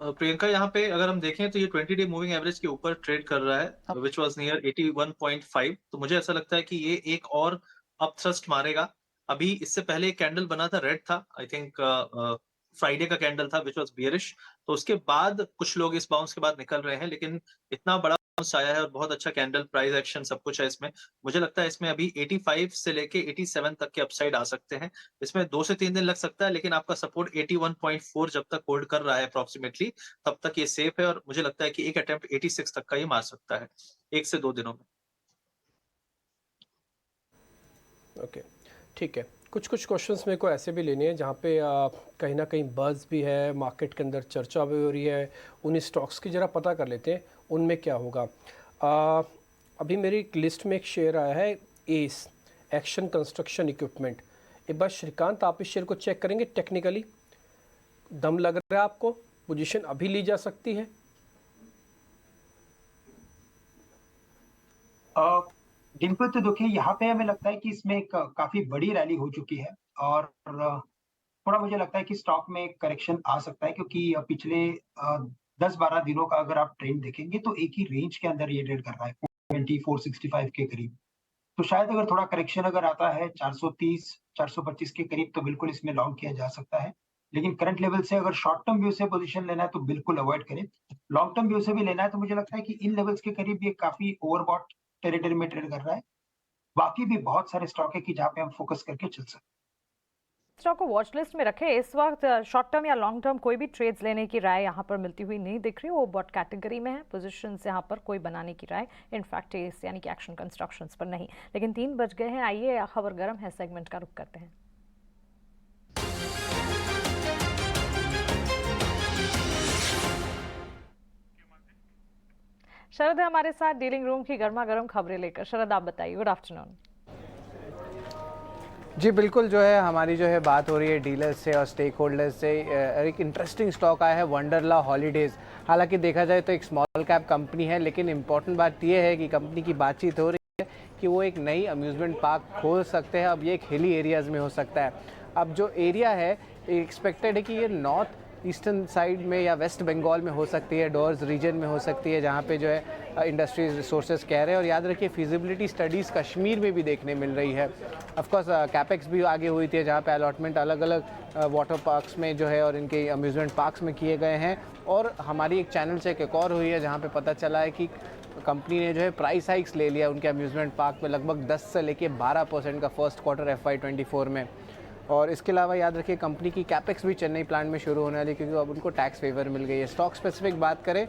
प्रियंका, यहाँ पे अगर हम देखें तो ये 20 डे मूविंग एवरेज के ऊपर ट्रेड कर रहा है, विच वाज नियर 81.5। तो मुझे ऐसा लगता है कि ये एक और अप थ्रस्ट मारेगा। अभी इससे पहले एक कैंडल बना था, रेड था, आई थिंक फ्राइडे का कैंडल था, विच वाज बियरिश। तो उसके बाद कुछ लोग इस बाउंस के बाद निकल रहे हैं, लेकिन इतना बड़ा बाउंस आया है और बहुत अच्छा कैंडल, प्राइस एक्शन सब कुछ है इसमें। मुझे लगता है इसमें अभी 85 से लेके 87 तक के अपसाइड आ सकते हैं। इसमें 2 से 3 दिन लग सकता है, लेकिन आपका सपोर्ट 81.4 जब तक होल्ड कर रहा है अप्रोक्सीमेटली, तब तक ये सेफ है। और मुझे लगता है कि एक अटेम्प्ट 86 तक का ही मार सकता है 1 से 2 दिनों में। ओके, ठीक है। कुछ क्वेश्चंस मेरे को ऐसे भी लेने हैं जहाँ पे कहीं ना कहीं बज़ भी है, मार्केट के अंदर चर्चा भी हो रही है, उन स्टॉक्स की ज़रा पता कर लेते हैं उनमें क्या होगा। अभी मेरी एक लिस्ट में एक शेयर आया है, एस एक्शन कंस्ट्रक्शन इक्विपमेंट। एक बार श्रीकांत आप इस शेयर को चेक करेंगे, टेक्निकली दम लग रहा है आपको, पोजीशन अभी ली जा सकती है? डिम्पल, तो देखिए यहाँ पे हमें लगता है कि इसमें एक काफी बड़ी रैली हो चुकी है और थोड़ा मुझे लगता है कि स्टॉक में एक करेक्शन आ सकता है, क्योंकि पिछले 10-12 दिनों का अगर आप ट्रेंड देखेंगे तो एक ही रेंज के अंदर ये ट्रेड कर रहा है, 420-465 के करीब। तो शायद अगर थोड़ा करेक्शन अगर आता है 430-425 के करीब, तो बिल्कुल इसमें लॉन्ग किया जा सकता है। लेकिन करंट लेवल से अगर शॉर्ट टर्म व्यू से पोजीशन लेना है तो बिल्कुल अवॉइड करें। लॉन्ग टर्म व्यू से भी लेना है तो मुझे लगता है कि इन लेवल्स के करीब ये काफी ओवरबॉट टेरिटरी में ट्रेड कर रहा है। बाकी भी बहुत सारे स्टॉक है कि जहाँ पे हम फोकस करके चल सकते हैं। स्टॉक को वॉच लिस्ट में रखें। इस वक्त शॉर्ट टर्म या लॉन्ग टर्म कोई भी ट्रेड्स लेने की राय यहाँ पर मिलती हुई नहीं दिख रही। वो बॉट कैटेगरी में है, पोजीशंस यहाँ पर कोई बनाने की राय इनफैक्ट यानी कि एक्शन कंस्ट्रक्शंस पर नहीं। लेकिन 3 बज गए हैं, आइए खबर गर्म है सेगमेंट का रुख करते हैं। शरद है हमारे साथ डीलिंग रूम की गर्मा गर्म खबरें लेकर। शरद, आप बताइए। Good afternoon. जी बिल्कुल, जो है हमारी जो है बात हो रही है डीलर्स से और स्टेक होल्डर्स से। एक इंटरेस्टिंग स्टॉक आया है वंडरला हॉलीडेज़। हालांकि देखा जाए तो एक स्मॉल कैप कंपनी है, लेकिन इम्पॉर्टेंट बात यह है कि कंपनी की बातचीत हो रही है कि वो एक नई अम्यूज़मेंट पार्क खोल सकते हैं। अब ये एक हिली एरियाज़ में हो सकता है। अब जो एरिया है एक्सपेक्टेड है कि ये नॉर्थ ईस्टर्न साइड में या वेस्ट बंगाल में हो सकती है, डोर्स रीजन में हो सकती है, जहाँ पे जो है इंडस्ट्रीज रिसोर्सेज कह रहे हैं। और याद रखिए फिजिबिलिटी स्टडीज़ कश्मीर में भी देखने मिल रही है। ऑफकोर्स कैपेक्स भी आगे हुई थी, जहाँ पे अलॉटमेंट अलग अलग वाटर पार्क्स में जो है और इनके अम्यूज़मेंट पार्क्स में किए गए हैं। और हमारी एक चैनल से एक और हुई है जहाँ पे पता चला है कि कंपनी ने जो है प्राइस हाइक्स ले लिया उनके अम्यूज़मेंट पार्क में, लगभग 10 से लेके 12% का फर्स्ट क्वार्टर FY24 में। और इसके अलावा याद रखिए कंपनी की कैपेक्स भी चेन्नई प्लांट में शुरू होने वाली, क्योंकि अब उनको टैक्स फेवर मिल गई है। स्टॉक स्पेसिफिक बात करें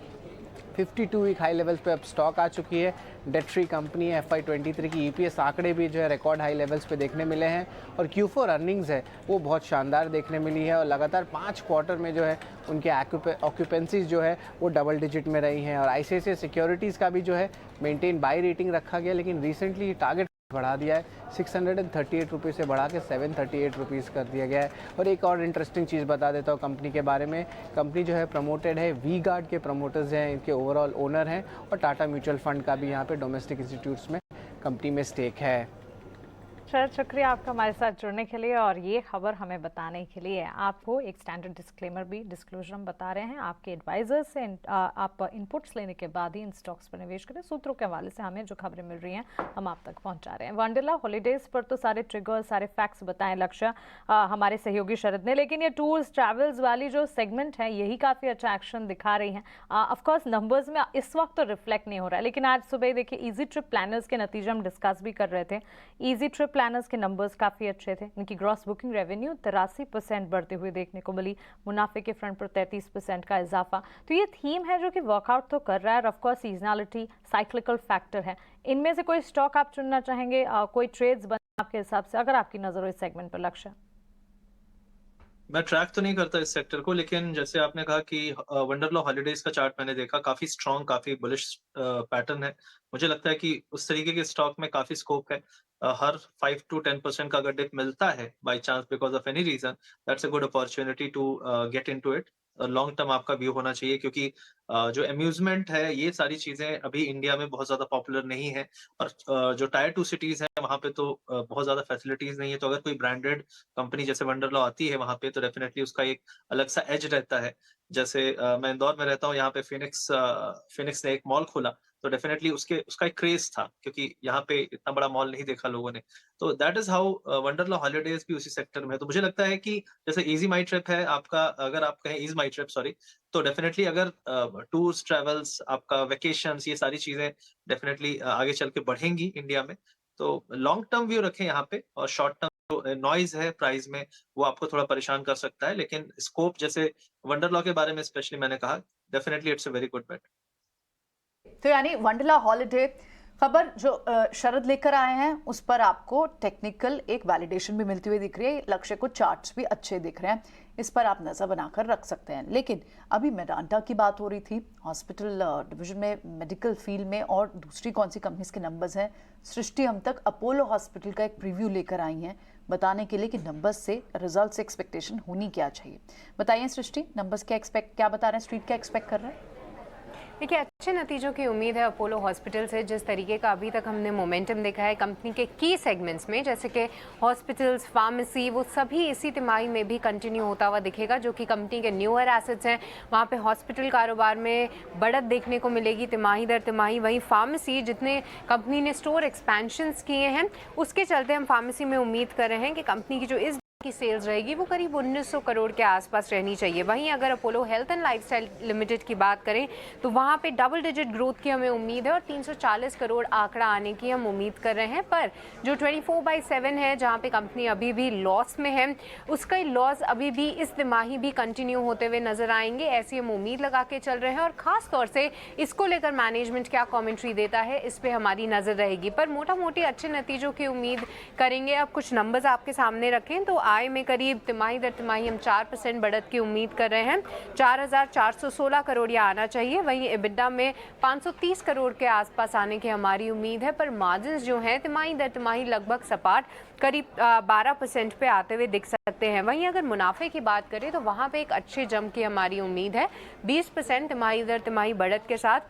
52 वीक हाई लेवल्स पे अब स्टॉक आ चुकी है। डेट फ्री कंपनी है। FY23 की EPS आंकड़े भी जो है रिकॉर्ड हाई लेवल्स पे देखने मिले हैं। और Q4 अर्निंग्स है वो बहुत शानदार देखने मिली है। और लगातार 5 क्वार्टर में जो है उनके ऑक्यूपेंसीज जो है वो डबल डिजिट में रही हैं। और ICICI सिक्योरिटीज़ का भी जो है मेंटेन बाई रेटिंग रखा गया, लेकिन रिसेंटली टारगेट बढ़ा दिया है। 638 रुपीज़ से बढ़ा के 738 रुपीज़ कर दिया गया है। और एक और इंटरेस्टिंग चीज़ बता देता हूँ कंपनी के बारे में। कंपनी जो है प्रमोटेड है, वी गार्ड के प्रमोटर्स हैं, इनके ओवरऑल ओनर हैं। और टाटा म्यूचुअल फंड का भी यहाँ पे डोमेस्टिक इंस्टीट्यूट्स में कंपनी में स्टेक है। शरद, शुक्रिया आपका हमारे साथ जुड़ने के लिए और ये खबर हमें बताने के लिए। आपको एक स्टैंडर्ड डिस्क्लेमर भी डिस्क्लोजर हम बता रहे हैं। आपके एडवाइजर से आप इनपुट्स लेने के बाद ही इन स्टॉक्स पर निवेश करें। सूत्रों के हवाले से हमें जो खबरें मिल रही हैं हम आप तक पहुंचा रहे हैं। वंडरला हॉलीडेज पर तो सारे ट्रिगर्स, सारे फैक्ट्स बताएं लक्ष्य हमारे सहयोगी शरद ने, लेकिन ये टूर्स ट्रैवल्स वाली जो सेगमेंट है यही काफ़ी अच्छा एक्शन दिखा रही हैं। ऑफकोर्स नंबर्स में इस वक्त तो रिफ्लेक्ट नहीं हो रहा है, लेकिन आज सुबह देखिए ईजी ट्रिप प्लानर्स के नतीजे हम डिस्कस भी कर रहे थे। ईजी ट्रिप प्लानर्स के नंबर्स काफ़ी अच्छे थे। इनकी ग्रॉस बुकिंग रेवेन्यू 83% बढ़ते हुए देखने को मिली। मुनाफे के फ्रंट पर 33% का इजाफा। तो ये थीम है जो कि वर्कआउट तो कर रहा है। Of course seasonality, cyclical factor है। इनमें से कोई स्टॉक आप चुनना चाहेंगे, कोई ट्रेड्स बने आपके हिसाब से, अगर आपकी नजर हो इस सेगमेंट पर? लक्ष्य, मैं ट्रैक तो नहीं करता इस सेक्टर को, लेकिन जैसे आपने कहा कि वंडरला हॉलीडेज का चार्ट मैंने देखा, काफी स्ट्रॉन्ग, काफी बुलिश पैटर्न है। मुझे लगता है कि उस तरीके के स्टॉक में काफी स्कोप है। हर 5 to 10% का अगर डिप मिलता है by chance because of any reason, that's a good opportunity to get into it. Long term आपका व्यू होना चाहिए, क्योंकि जो अम्यूजमेंट है ये सारी चीजें अभी इंडिया में बहुत ज्यादा पॉपुलर नहीं है। और जो टायर 2 सिटीज है वहां पे तो बहुत ज्यादा फैसिलिटीज नहीं है। तो अगर कोई ब्रांडेड कंपनी जैसे वंडरला आती है वहां पे, तो डेफिनेटली उसका एक अलग सा एज रहता है। जैसे मैं इंदौर में रहता हूँ, यहाँ पे फिनिक्स ने एक मॉल खोला, तो डेफिनेटली उसका एक क्रेज था, क्योंकि यहाँ पे इतना बड़ा मॉल नहीं देखा लोगों ने। तो that is how Wonderla holidays भी उसी सेक्टर में है। तो मुझे लगता है कि जैसे इजी माई ट्रिप है आपका, अगर आप कहें इज माई ट्रिप सॉरी, तो डेफिनेटली अगर टूर्स ट्रेवल्स, आपका वेकेशंस, ये सारी चीजें डेफिनेटली आगे चल के बढ़ेंगी इंडिया में। तो लॉन्ग टर्म व्यू रखें यहाँ पे, और शॉर्ट टर्म जो नॉइज है प्राइस में वो आपको थोड़ा परेशान कर सकता है। लेकिन स्कोप, जैसे वंडरलॉ के बारे में स्पेशली मैंने कहा, definitely it's a very good bet. तो यानी वंडरला हॉलीडे खबर जो शरद लेकर आए हैं उस पर आपको टेक्निकल एक वैलिडेशन भी मिलती हुई दिख रही है। लक्ष्य को चार्ट्स भी अच्छे दिख रहे हैं, इस पर आप नज़र बनाकर रख सकते हैं। लेकिन अभी मेडांटा की बात हो रही थी, हॉस्पिटल डिवीजन में, मेडिकल फील्ड में, और दूसरी कौन सी कंपनीज के नंबर्स हैं। सृष्टि हम तक अपोलो हॉस्पिटल का एक प्रीव्यू लेकर आई हैं बताने के लिए कि नंबर्स से, रिजल्ट से एक्सपेक्टेशन होनी क्या चाहिए। बताइए सृष्टि, नंबर्स क्या बता रहे हैं, स्ट्रीट क्या एक्सपेक्ट कर रहे हैं? देखिए, अच्छे नतीजों की उम्मीद है अपोलो हॉस्पिटल से। जिस तरीके का अभी तक हमने मोमेंटम देखा है कंपनी के की सेगमेंट्स में, जैसे कि हॉस्पिटल्स, फार्मेसी, वो सभी इसी तिमाही में भी कंटिन्यू होता हुआ दिखेगा। जो कि कंपनी के न्यूअर एसेट्स हैं, वहाँ पे हॉस्पिटल कारोबार में बढ़त देखने को मिलेगी तिमाही दर तिमाही। वहीं फार्मेसी, जितने कंपनी ने स्टोर एक्सपेंशंस किए हैं, उसके चलते हम फार्मेसी में उम्मीद कर रहे हैं कि कंपनी की जो इस की सेल्स रहेगी वो करीब 1900 करोड़ के आसपास रहनी चाहिए। वहीं अगर Apollo health and lifestyle limited की बात करें तो वहाँ पे डबल डिजिट ग्रोथ की हमें उम्मीद है और 340 करोड़ आंकड़ा आने की हम उम्मीद कर रहे हैं। पर जो 24/7 है जहाँ पे कंपनी अभी भी लॉस में है, उसका लॉस अभी भी इस तिमाही भी कंटिन्यू होते हुए नजर आएंगे, ऐसी हम उम्मीद लगा के चल रहे हैं। और खास तौर से इसको लेकर मैनेजमेंट क्या कमेंट्री देता है इस पे हमारी नजर रहेगी। पर मोटा मोटी अच्छे नतीजों की उम्मीद करेंगे। अब कुछ नंबर्स आपके सामने रखें तो आय में करीब तिमाही दर तिमाही हम 4% बढ़त की उम्मीद कर रहे हैं, 4,416 करोड़ या आना चाहिए। वहीं EBITDA में 530 करोड़ के आसपास आने की हमारी उम्मीद है। पर मार्जिन जो है तिमाही दर तिमाही लगभग सपाट करीब 12% पे आते हुए दिख सकते हैं। वहीं अगर मुनाफे की बात करें तो वहाँ पे एक अच्छे जंप की हमारी उम्मीद है, 20% तिमाही दर तिमाही बढ़त के साथ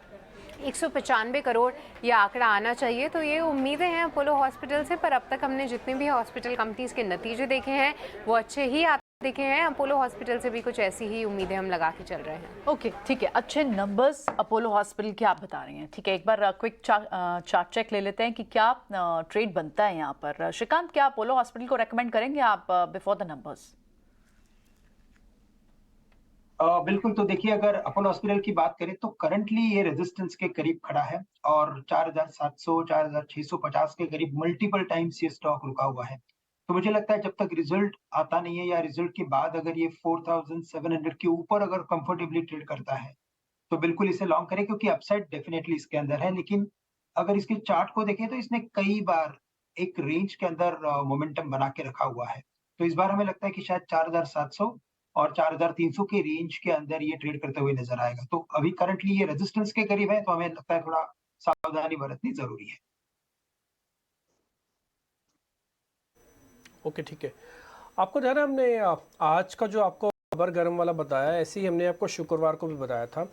195 करोड़ यह आंकड़ा आना चाहिए। तो ये उम्मीदें हैं अपोलो हॉस्पिटल से। पर अब तक हमने जितने भी हॉस्पिटल कंपनीज के नतीजे देखे हैं वो अच्छे ही आते देखे हैं। अपोलो हॉस्पिटल से भी कुछ ऐसी ही उम्मीदें हम लगा के चल रहे हैं। ओके, ठीक है, अच्छे नंबर्स अपोलो हॉस्पिटल के आप बता रहे हैं। ठीक है, एक बार क्विक चार्ट चेक ले लेते हैं कि क्या ट्रेड बनता है यहाँ पर। श्रीकांत, क्या अपोलो हॉस्पिटल को रेकमेंड करेंगे आप बिफोर द नंबर्स? बिल्कुल। तो देखिए, अगर अपोलो हॉस्पिटल की बात करें तो करंटली ये रेजिस्टेंस के करीब खड़ा है और 4,700 4,650 के करीब मल्टीपल टाइम्स ये स्टॉक रुका हुआ है। तो मुझे लगता है जब तक रिजल्ट आता नहीं है या रिजल्ट के बाद अगर ये 4,700 के ऊपर अगर कंफर्टेबली ट्रेड करता है तो बिल्कुल इसे लॉन्ग करें, क्योंकि अपसाइड डेफिनेटली इसके अंदर है। लेकिन अगर इसके चार्ट को देखें तो इसने कई बार एक रेंज के अंदर मोमेंटम बना के रखा हुआ है। तो इस बार हमें लगता है कि शायद 4,700 और 4,300 के रेंज के अंदर ये ट्रेड करते हुए नजर आएगा। तो अभी करंटली ये रेजिस्टेंस के करीब है, तो हमें लगता है थोड़ा सावधानी बरतनी जरूरी है। ओके, ठीक है। आपको ध्यान है हमने आज का जो आपको खबर गर्म वाला बताया, ऐसे ही हमने आपको शुक्रवार को भी बताया था,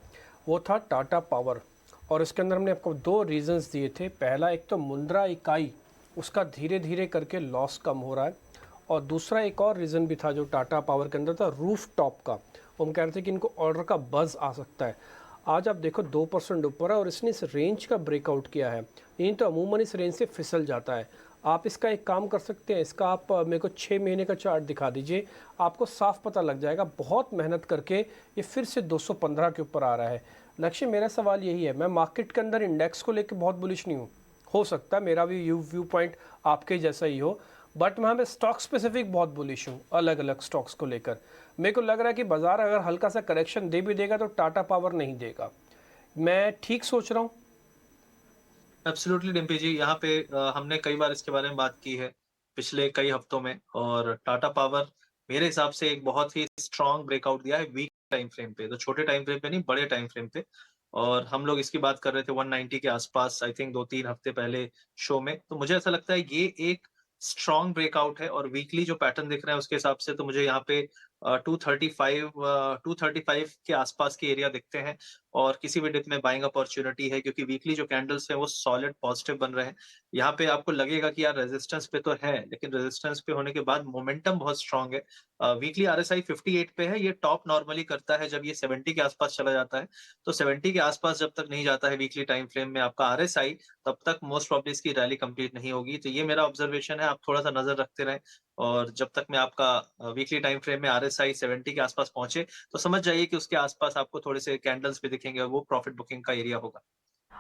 वो था टाटा पावर। और इसके अंदर हमने आपको 2 रीजंस दिए थे। पहला, एक तो मुंद्रा इकाई उसका धीरे धीरे करके लॉस कम हो रहा है, और दूसरा एक और रीज़न भी था जो टाटा पावर के अंदर था, रूफ टॉप का। हम कह रहे थे कि इनको ऑर्डर का बज़ आ सकता है। आज आप देखो 2% ऊपर है और इसने इस रेंज का ब्रेकआउट किया है। नहीं तो अमूमन इस रेंज से फिसल जाता है। आप इसका एक काम कर सकते हैं, इसका आप मेरे को 6 महीने का चार्ट दिखा दीजिए, आपको साफ पता लग जाएगा। बहुत मेहनत करके ये फिर से 215 के ऊपर आ रहा है। लक्ष्य, मेरा सवाल यही है, मैं मार्केट के अंदर इंडेक्स को लेकर बहुत बुलिश नहीं हूँ। हो सकता है मेरा भी व्यू पॉइंट आपके जैसा ही हो, बट मैं स्टॉक स्पेसिफिक बहुत बुलिश हूँ अलग अलग स्टॉक्स को लेकर। मेरे को लग रहा है कि बाजार अगर हल्का सा करेक्शन दे भी देगा तो टाटा पावर नहीं देगा। मैं ठीक सोच रहा हूँ? एब्सोल्युटली डिम्पी जी, यहाँ पे हमने कई बार इसके बारे में बात की है पिछले कई हफ्तों में, और टाटा पावर मेरे हिसाब से एक बहुत ही स्ट्रॉन्ग ब्रेकआउट दिया है वीक टाइम फ्रेम पे। तो छोटे टाइम फ्रेम पे नहीं, बड़े टाइम फ्रेम पे। और हम लोग इसकी बात कर रहे थे 190 के आसपास, आई थिंक 2-3 हफ्ते पहले शो में। तो मुझे ऐसा लगता है ये एक स्ट्रॉन्ग ब्रेकआउट है, और वीकली जो पैटर्न दिख रहे हैं उसके हिसाब से तो मुझे यहाँ पे 235 के आसपास के एरिया दिखते हैं, और किसी भी डिप में बाइंग अपॉर्चुनिटी है, क्योंकि वीकली जो कैंडल्स हैं वो सॉलिड पॉजिटिव बन रहे हैं। यहाँ पे आपको लगेगा कि यार रेजिस्टेंस पे तो है, लेकिन रेजिस्टेंस पे होने के बाद मोमेंटम बहुत स्ट्रॉन्ग है। वीकली RSI 58 पे है। ये टॉप नॉर्मली करता है जब ये 70 के आसपास चला जाता है। तो 70 के आसपास जब तक नहीं जाता है वीकली टाइम फ्रेम में आपका RSI, तब तक मोस्ट प्रॉब्ली इसकी रैली कंप्लीट नहीं होगी। तो ये मेरा ऑब्जर्वेशन है, आप थोड़ा सा नजर रखते रहें। और जब तक मैं आपका वीकली टाइम फ्रेम में RSI 70 के आसपास पहुंचे तो समझ जाइए कि उसके आसपास आपको थोड़े से कैंडल्स भी दिखेंगे, और वो प्रॉफिट बुकिंग का एरिया होगा।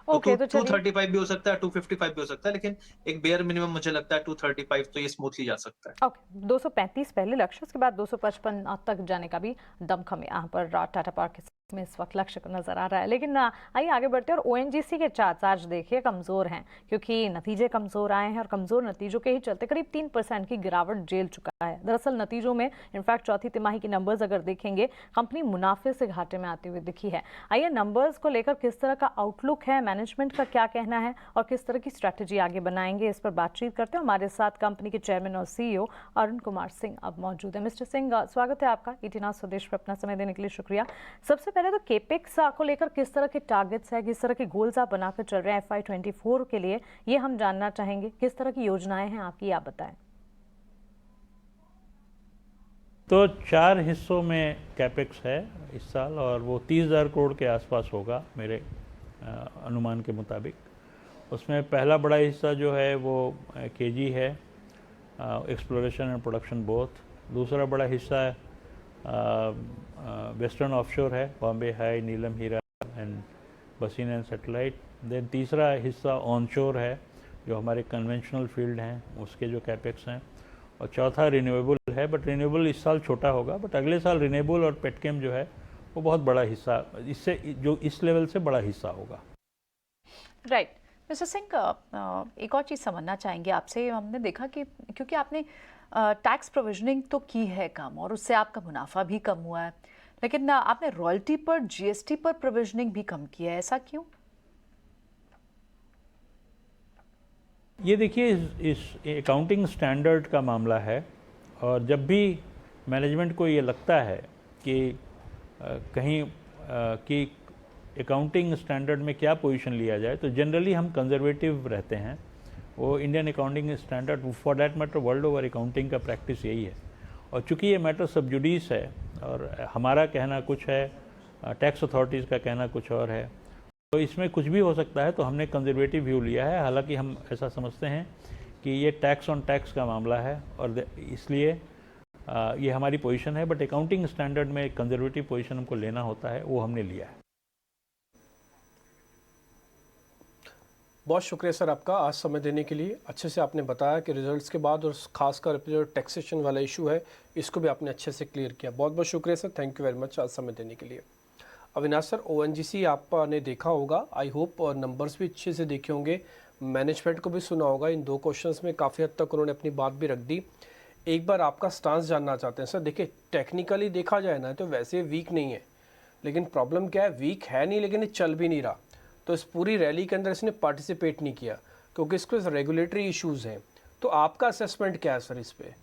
ओके, तो 235 भी हो सकता है, 255 भी हो सकता है, लेकिन एक बेयर मिनिमम मुझे लगता है 235, तो ये स्मूथली जा सकता है। ओके, 235 पहले लक्ष्य, उसके बाद 255 तक जाने का भी दमखम यहाँ पर टाटा पावर में इस वक्त लक्ष्य को नजर आ रहा है। लेकिन आइए आगे बढ़ते हैं। और ONGC के चार्ट्स आज देखिए कमजोर हैं, क्योंकि नतीजे कमजोर आए हैं, और कमजोर नतीजों के ही चलते करीब 3% की गिरावट झेल चुका है। दरअसल नतीजों में इनफैक्ट चौथी तिमाही की नंबर्स अगर देखेंगे, कंपनी मुनाफे से घाटे में आती हुई दिखी है। आइए नंबर्स को लेकर किस तरह का आउटलुक है, मैनेजमेंट का क्या कहना है, और किस तरह की स्ट्रैटेजी आगे बनाएंगे, इस पर बातचीत करते हैं। हमारे साथ कंपनी के चेयरमैन और CEO अरुण कुमार सिंह अब मौजूद है। मिस्टर सिंह, स्वागत है आपका ET Now स्वदेश पर अपना समय देने के लिए शुक्रिया। सबसे पहले तो केपेक्स को लेकर किस तरह के टारगेट्स है, किस तरह के गोल्स आप बनाकर चल रहे हैं FY24 के लिए, ये हम जानना चाहेंगे। किस तरह की योजनाएं हैं आपकी, आप बताएं। तो 4 हिस्सों में कैपेक्स है इस साल, और वो 30,000 करोड़ के आसपास होगा मेरे अनुमान के मुताबिक। उसमें पहला बड़ा हिस्सा जो है वो KG है, एक्सप्लोरेशन एंड प्रोडक्शन बोथ। दूसरा बड़ा हिस्सा वेस्टर्न ऑफशोर है, Bombay high, Neelam Heera and Bassein and satellite. Then तीसरा हिस्सा ऑनशोर है जो हमारे कन्वेंशनल फील्ड हैं उसके जो कैपेक्स हैं, और चौथा रिन्यूएबल है। बट रिन्यूएबल इस साल छोटा होगा, बट अगले साल रिन्यूएबल और पेटकेम जो है वो बहुत बड़ा हिस्सा, इससे जो इस लेवल से बड़ा हिस्सा होगा। राइट मिस्टर सिंह, एक और चीज़ समझना चाहेंगे आपसे। हमने देखा कि क्योंकि आपने टैक्स प्रोविजनिंग तो की है कम और उससे आपका मुनाफा भी कम हुआ है, लेकिन आपने रॉयल्टी पर जीएसटी पर प्रोविजनिंग भी कम की है, ऐसा क्यों? ये देखिए इस अकाउंटिंग स्टैंडर्ड का मामला है, और जब भी मैनेजमेंट को ये लगता है कि कहीं कि अकाउंटिंग स्टैंडर्ड में क्या पोजीशन लिया जाए, तो जनरली हम कंजर्वेटिव रहते हैं। वो Indian accounting standard, for that matter world over accounting का प्रैक्टिस यही है। और चूंकि ये मैटर सब जुडिस है और हमारा कहना कुछ है, टैक्स अथॉरिटीज़ का कहना कुछ और है, तो इसमें कुछ भी हो सकता है, तो हमने कंजर्वेटिव व्यू लिया है। हालांकि हम ऐसा समझते हैं कि ये टैक्स ऑन टैक्स का मामला है और इसलिए ये हमारी पोजीशन है, बट अकाउंटिंग स्टैंडर्ड में कंजर्वेटिव पोजीशन हमको लेना होता है, वो हमने लिया है। बहुत शुक्रिया सर आपका आज समय देने के लिए। अच्छे से आपने बताया कि रिजल्ट्स के बाद और खासकर जो टैक्सेशन वाला इशू है इसको भी आपने अच्छे से क्लियर किया। बहुत बहुत शुक्रिया sir, thank you very much आज समय देने के लिए। अविनाश सर, ओएनजीसी आपने देखा होगा, आई होप, और नंबर्स भी अच्छे से देखे होंगे, मैनेजमेंट को भी सुना होगा। इन दो क्वेश्चंस में काफ़ी हद तक उन्होंने अपनी बात भी रख दी। एक बार आपका स्टांस जानना चाहते हैं सर। देखिए टेक्निकली देखा जाए ना तो वैसे वीक नहीं है, लेकिन प्रॉब्लम क्या है, वीक है नहीं लेकिन ये चल भी नहीं रहा। तो इस पूरी रैली के अंदर इसने पार्टिसिपेट नहीं किया क्योंकि इसको रेगुलेटरी इश्यूज हैं। तो आपका असेसमेंट क्या है सर इस पे?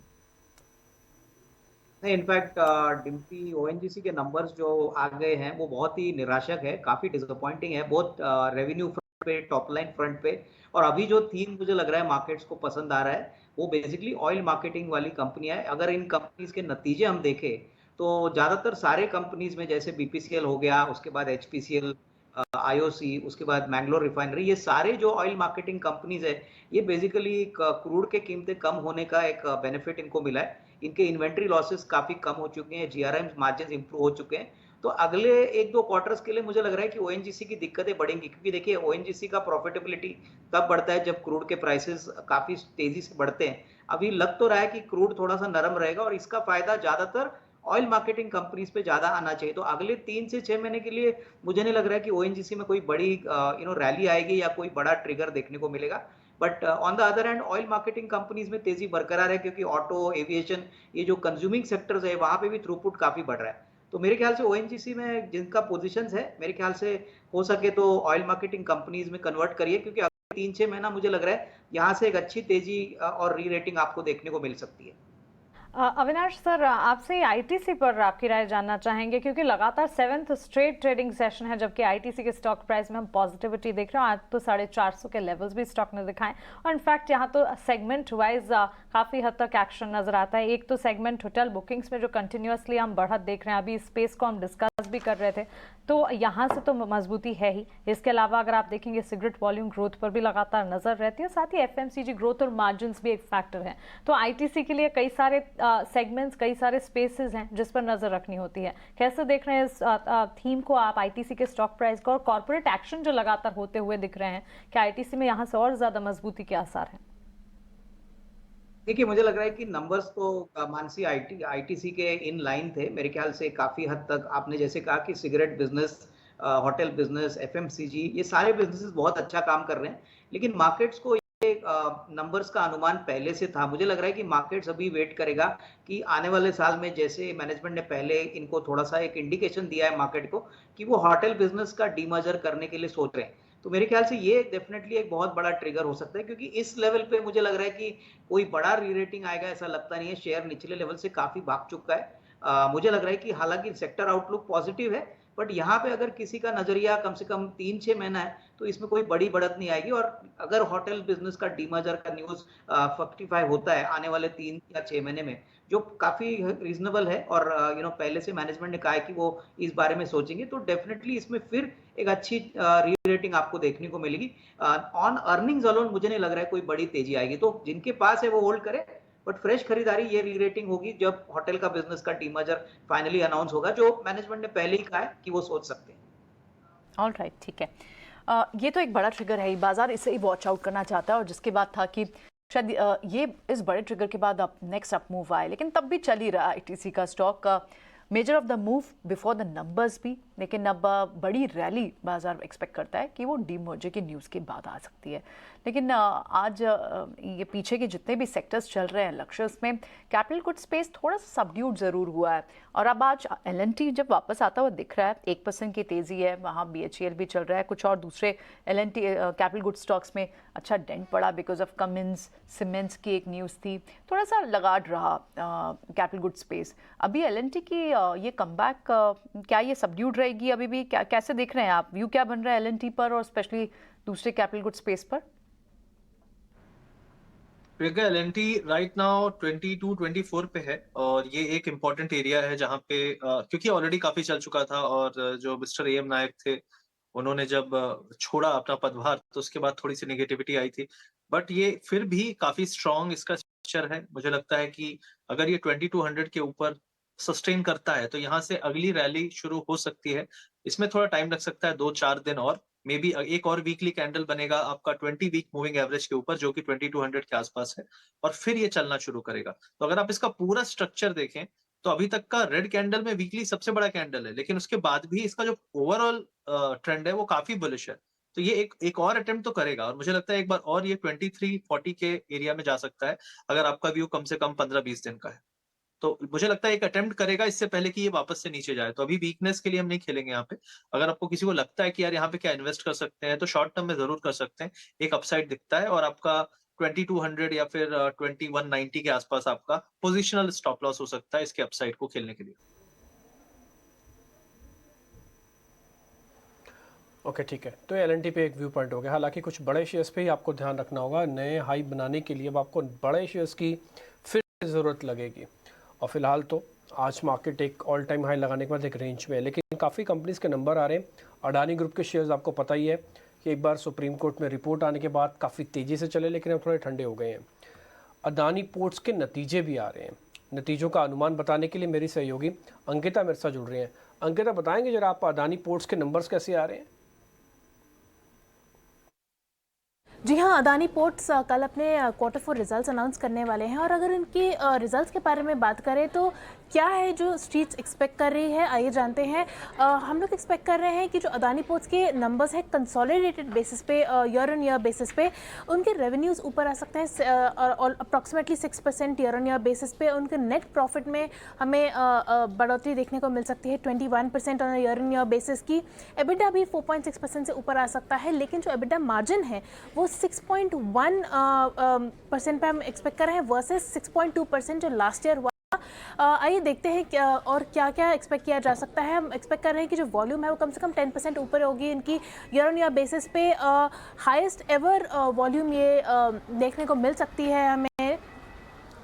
नहीं, इनफैक्ट डिम्पी ओएनजीसी के नंबर्स जो आ गए हैं वो बहुत ही निराशक है, काफी डिसअपॉइंटिंग है, बहुत रेवेन्यू फ्रंट पे, टॉप लाइन फ्रंट पे। और अभी जो थीम मुझे लग रहा है मार्केट्स को पसंद आ रहा है वो बेसिकली ऑयल मार्केटिंग वाली कंपनियां है। अगर इन कंपनीज के नतीजे हम देखें तो ज्यादातर सारे कंपनीज में, जैसे बीपीसीएल हो गया, उसके बाद एचपीसीएल, आईओसी, उसके बाद मैंगलोर रिफाइनरी, ये सारे जो ऑयल मार्केटिंग कंपनीज है ये बेसिकली क्रूड के कीमतें कम होने का एक बेनिफिट इनको मिला है। इनके इन्वेंट्री लॉसेस काफी कम हो चुके हैं, जीआरएम मार्जिन इंप्रूव हो चुके हैं। तो अगले 1-2 क्वार्टर्स के लिए मुझे लग रहा है कि ओएनजीसी की दिक्कतें बढ़ेंगी, क्योंकि देखिए ओएनजीसी का प्रॉफिटेबिलिटी तब बढ़ता है जब क्रूड के प्राइसेस काफी तेजी से बढ़ते हैं। अभी लग तो रहा है कि क्रूड थोड़ा सा नरम रहेगा और इसका फायदा ज्यादातर ऑयल मार्केटिंग कंपनीज पे ज्यादा आना चाहिए। तो अगले 3 से 6 महीने के लिए मुझे नहीं लग रहा है कि ओएनजीसी में कोई बड़ी रैली आएगी या कोई बड़ा ट्रिगर देखने को मिलेगा। But on the other hand oil marketing companies में तेजी बरकरार है, क्योंकि ऑटो, एविएशन, ये जो कंज्यूमिंग सेक्टर्स है वहां पे भी थ्रूपुट काफी बढ़ रहा है। तो मेरे ख्याल से ओएनजीसी में जिनका पोजीशंस है, मेरे ख्याल से हो सके तो ऑयल मार्केटिंग कंपनीज में कन्वर्ट करिए, क्योंकि अगले 3-6 महीना मुझे लग रहा है यहाँ से एक अच्छी तेजी और री रेटिंग आपको देखने को मिल सकती है। अविनाश सर, आपसे आईटीसी पर आपकी राय जानना चाहेंगे, क्योंकि लगातार 7th स्ट्रेट ट्रेडिंग सेशन है जबकि आईटीसी के स्टॉक प्राइस में हम पॉजिटिविटी देख रहे हैं। आज तो 450 के लेवल्स भी स्टॉक ने दिखाए और इनफैक्ट यहाँ तो सेगमेंट वाइज काफ़ी हद तक एक्शन नजर आता है। एक तो सेगमेंट होटल बुकिंग्स में जो कंटिन्यूसली हम बढ़त देख रहे हैं, अभी स्पेस को हम डिस्कस भी कर रहे थे, तो यहाँ से तो मजबूती है ही। इसके अलावा अगर आप देखेंगे सिगरेट वॉल्यूम ग्रोथ पर भी लगातार नजर रहती है, साथ ही एफएमसीजी ग्रोथ और मार्जिन भी एक फैक्टर है। तो आईटीसी के लिए कई सारे सेगमेंट्स, कई सारे स्पेसेस हैं जिस पर नजर रखनी होती है। कैसे देख रहे हैं इस थीम को आप, आईटीसी के स्टॉक प्राइस को, और कॉर्पोरेट एक्शन जो लगातार होते हुए दिख रहे हैं, कि आईटीसी में यहाँ से और ज्यादा मजबूती के आसार हैं? देखिए, मुझे लग रहा है कि नंबर्स तो मानसी आईटीसी के इन लाइन थे मेरे ख्याल से काफी हद तक। आपने जैसे कहा कि cigarette business, hotel business, FMCG, ये सारे बिजनेसेस बहुत अच्छा काम कर रहे हैं, लेकिन मार्केट्स को नंबर्स का अनुमान पहले से था। मुझे लग रहा है कि मार्केट्स अभी वेट करेगा कि आने वाले साल में, जैसे मैनेजमेंट ने पहले इनको थोड़ा सा एक इंडिकेशन दिया है मार्केट को कि वो होटल बिजनेस का डीमर्जर करने के लिए सोच रहे हैं, तो मेरे ख्याल से ये डेफिनेटली एक बहुत बड़ा ट्रिगर हो सकता है, क्योंकि इस लेवल पे मुझे लग रहा है कि कोई बड़ा री रेटिंग आएगा ऐसा लगता नहीं है। शेयर निचले लेवल से काफी भाग चुका है। मुझे लग रहा है कि हालांकि सेक्टर आउटलुक पॉजिटिव है, बट यहाँ पे अगर किसी का नजरिया कम से कम 3-6 महीना है तो इसमें कोई बड़ी बढ़त नहीं आएगी। और अगर होटल बिजनेस का डीमर्जर का न्यूज फ्रक्टिफाई होता है आने वाले 3 या 6 महीने में, जो काफी रीजनेबल है, और पहले से मैनेजमेंट ने कहा है कि वो इस बारे में सोचेंगे, तो डेफिनेटली इसमें फिर एक अच्छी री रेटिंग आपको देखने को मिलेगी। ऑन अर्निंग्स अलोन मुझे नहीं लग रहा है कोई बड़ी तेजी आएगी, तो जिनके पास है वो होल्ड करे, बट फ्रेश खरीदारी ये री-रेटिंग होगी जब होटल का बिजनेस का डीमर्जर फाइनली अनाउंस होगा, जो मैनेजमेंट ने पहले ही कहा है कि वो सोच सकते हैं। ऑल राइट, ठीक है। ये तो एक बड़ा ट्रिगर है, बाजार इसे ही वॉच आउट करना चाहता है, और जिसके बाद था कि शायद ये इस बड़े ट्रिगर के बाद अब नेक्स्ट अप मूव आए, लेकिन तब भी चल ही रहा ITC का स्टॉक का measure of the move before the numbers भी, लेकिन अब बड़ी रैली बाजार एक्सपेक्ट करता है कि वो डीमर्जर की न्यूज़ के बाद आ सकती है। लेकिन आज ये पीछे के जितने भी सेक्टर्स चल रहे हैं लक्ष्यस में, कैपिटल गुड स्पेस थोड़ा सा सबड्यूड ज़रूर हुआ है, और अब आज L&T जब वापस आता हुआ दिख रहा है, 1% की तेज़ी है, वहाँ BHEL भी चल रहा है, कुछ और दूसरे L&T कैपिटल गुड स्टॉक्स में अच्छा डेंट पड़ा बिकॉज ऑफ कमिंस सीमेंट्स की एक न्यूज़ थी, थोड़ा सा लगाड रहा कैपिटल गुड स्पेस। अभी L&T की ये कमबैक क्या ये सबड्यूड रहेगी अभी भी, क्या कैसे देख रहे हैं आप, व्यू क्या बन रहा है L&T पर और स्पेशली दूसरे कैपिटल गुड स्पेस पर? L&T राइट नाउ 22-24 पे है, और ये एक इम्पॉर्टेंट एरिया है जहाँ पे क्योंकि ऑलरेडी काफी चल चुका था, और जो मिस्टर AM नायक थे उन्होंने जब छोड़ा अपना पदभार तो उसके बाद थोड़ी सी नेगेटिविटी आई थी, बट ये फिर भी काफी स्ट्रॉन्ग इसका स्ट्रक्चर है। मुझे लगता है कि अगर ये 2200 के ऊपर सस्टेन करता है तो यहाँ से अगली रैली शुरू हो सकती है। इसमें थोड़ा टाइम लग सकता है, 2-4 दिन और, मे बी एक और वीकली कैंडल बनेगा आपका 20 वीक मूविंग एवरेज के ऊपर, जो कि 2200 के आसपास है, और फिर ये चलना शुरू करेगा। तो अगर आप इसका पूरा स्ट्रक्चर देखें तो अभी तक का रेड कैंडल में वीकली सबसे बड़ा कैंडल है, लेकिन उसके बाद भी इसका जो ओवरऑल ट्रेंड है वो काफी बुलिश है। तो ये एक और अटेम्प्ट तो करेगा, और मुझे लगता है एक बार और ये 2340 के एरिया में जा सकता है, अगर आपका व्यू कम से कम 15-20 दिन का है। तो मुझे लगता है एक अटेम्प्ट करेगा इससे पहले कि ये वापस से नीचे जाए। तो अभी वीकनेस के लिए हम नहीं खेलेंगे यहाँ पे। अगर आपको किसी को लगता है कि यार यहाँ पे क्या इन्वेस्ट कर सकते हैं, तो शॉर्ट टर्म में जरूर कर सकते हैं। एक अपसाइड दिखता है, और आपका 2200 या फिर 2190 के आसपास आपका पोजिशनल स्टॉप लॉस हो सकता है इसके अपसाइड को खेलने के लिए। ओके, ठीक है। तो L&T पे एक व्यू पॉइंट हो गया। हालांकि कुछ बड़े शेयर्स पे ही आपको ध्यान रखना होगा, नए हाई बनाने के लिए अब आपको बड़े शेयर्स की फिर ज़रूरत लगेगी, और फिलहाल तो आज मार्केट एक ऑल टाइम हाई लगाने के बाद एक रेंज में है, लेकिन काफ़ी कंपनीज़ के नंबर आ रहे हैं। अडानी ग्रुप के शेयर्स आपको पता ही है कि एक बार सुप्रीम कोर्ट में रिपोर्ट आने के बाद काफ़ी तेज़ी से चले, लेकिन अब थोड़े ठंडे हो गए हैं। अडानी पोर्ट्स के नतीजे भी आ रहे हैं। नतीजों का अनुमान बताने के लिए मेरी सहयोगी अंकिता मेरे साथ जुड़ रही हैं। अंकिता, बताएंगे जरा आप अडानी पोर्ट्स के नंबर्स कैसे आ रहे हैं? जी हाँ, अडानी पोर्ट्स कल अपने Q4 रिजल्ट्स अनाउंस करने वाले हैं, और अगर इनके रिजल्ट्स के बारे में बात करें तो क्या है जो स्ट्रीट्स एक्सपेक्ट कर रही है, आइए जानते हैं। हम लोग एक्सपेक्ट कर रहे हैं कि जो अडानी पोर्ट्स के नंबर्स हैं कंसोलिडेटेड बेसिस पे, ईयर ऑन ईयर बेसिस पे उनके रेवेन्यूज़ ऊपर आ सकते हैं, और approximately 6% year on year basis पे। उनके नेट प्रॉफिट में हमें बढ़ोतरी देखने को मिल सकती है 21% on year on year basis की। एबिडा भी 4.6% से ऊपर आ सकता है, लेकिन जो एबिडा मार्जिन है वो 6.1% पे हम एक्सपेक्ट कर रहे हैं वर्सेस 6.2% जो लास्ट ईयर हुआ। आइए देखते हैं क्या और क्या क्या एक्सपेक्ट किया जा सकता है। हम एक्सपेक्ट कर रहे हैं कि जो वॉल्यूम है वो कम से कम 10% ऊपर होगी इनकी ईयर ऑन ईयर बेसिस पे। हाईएस्ट एवर वॉल्यूम ये देखने को मिल सकती है हमें।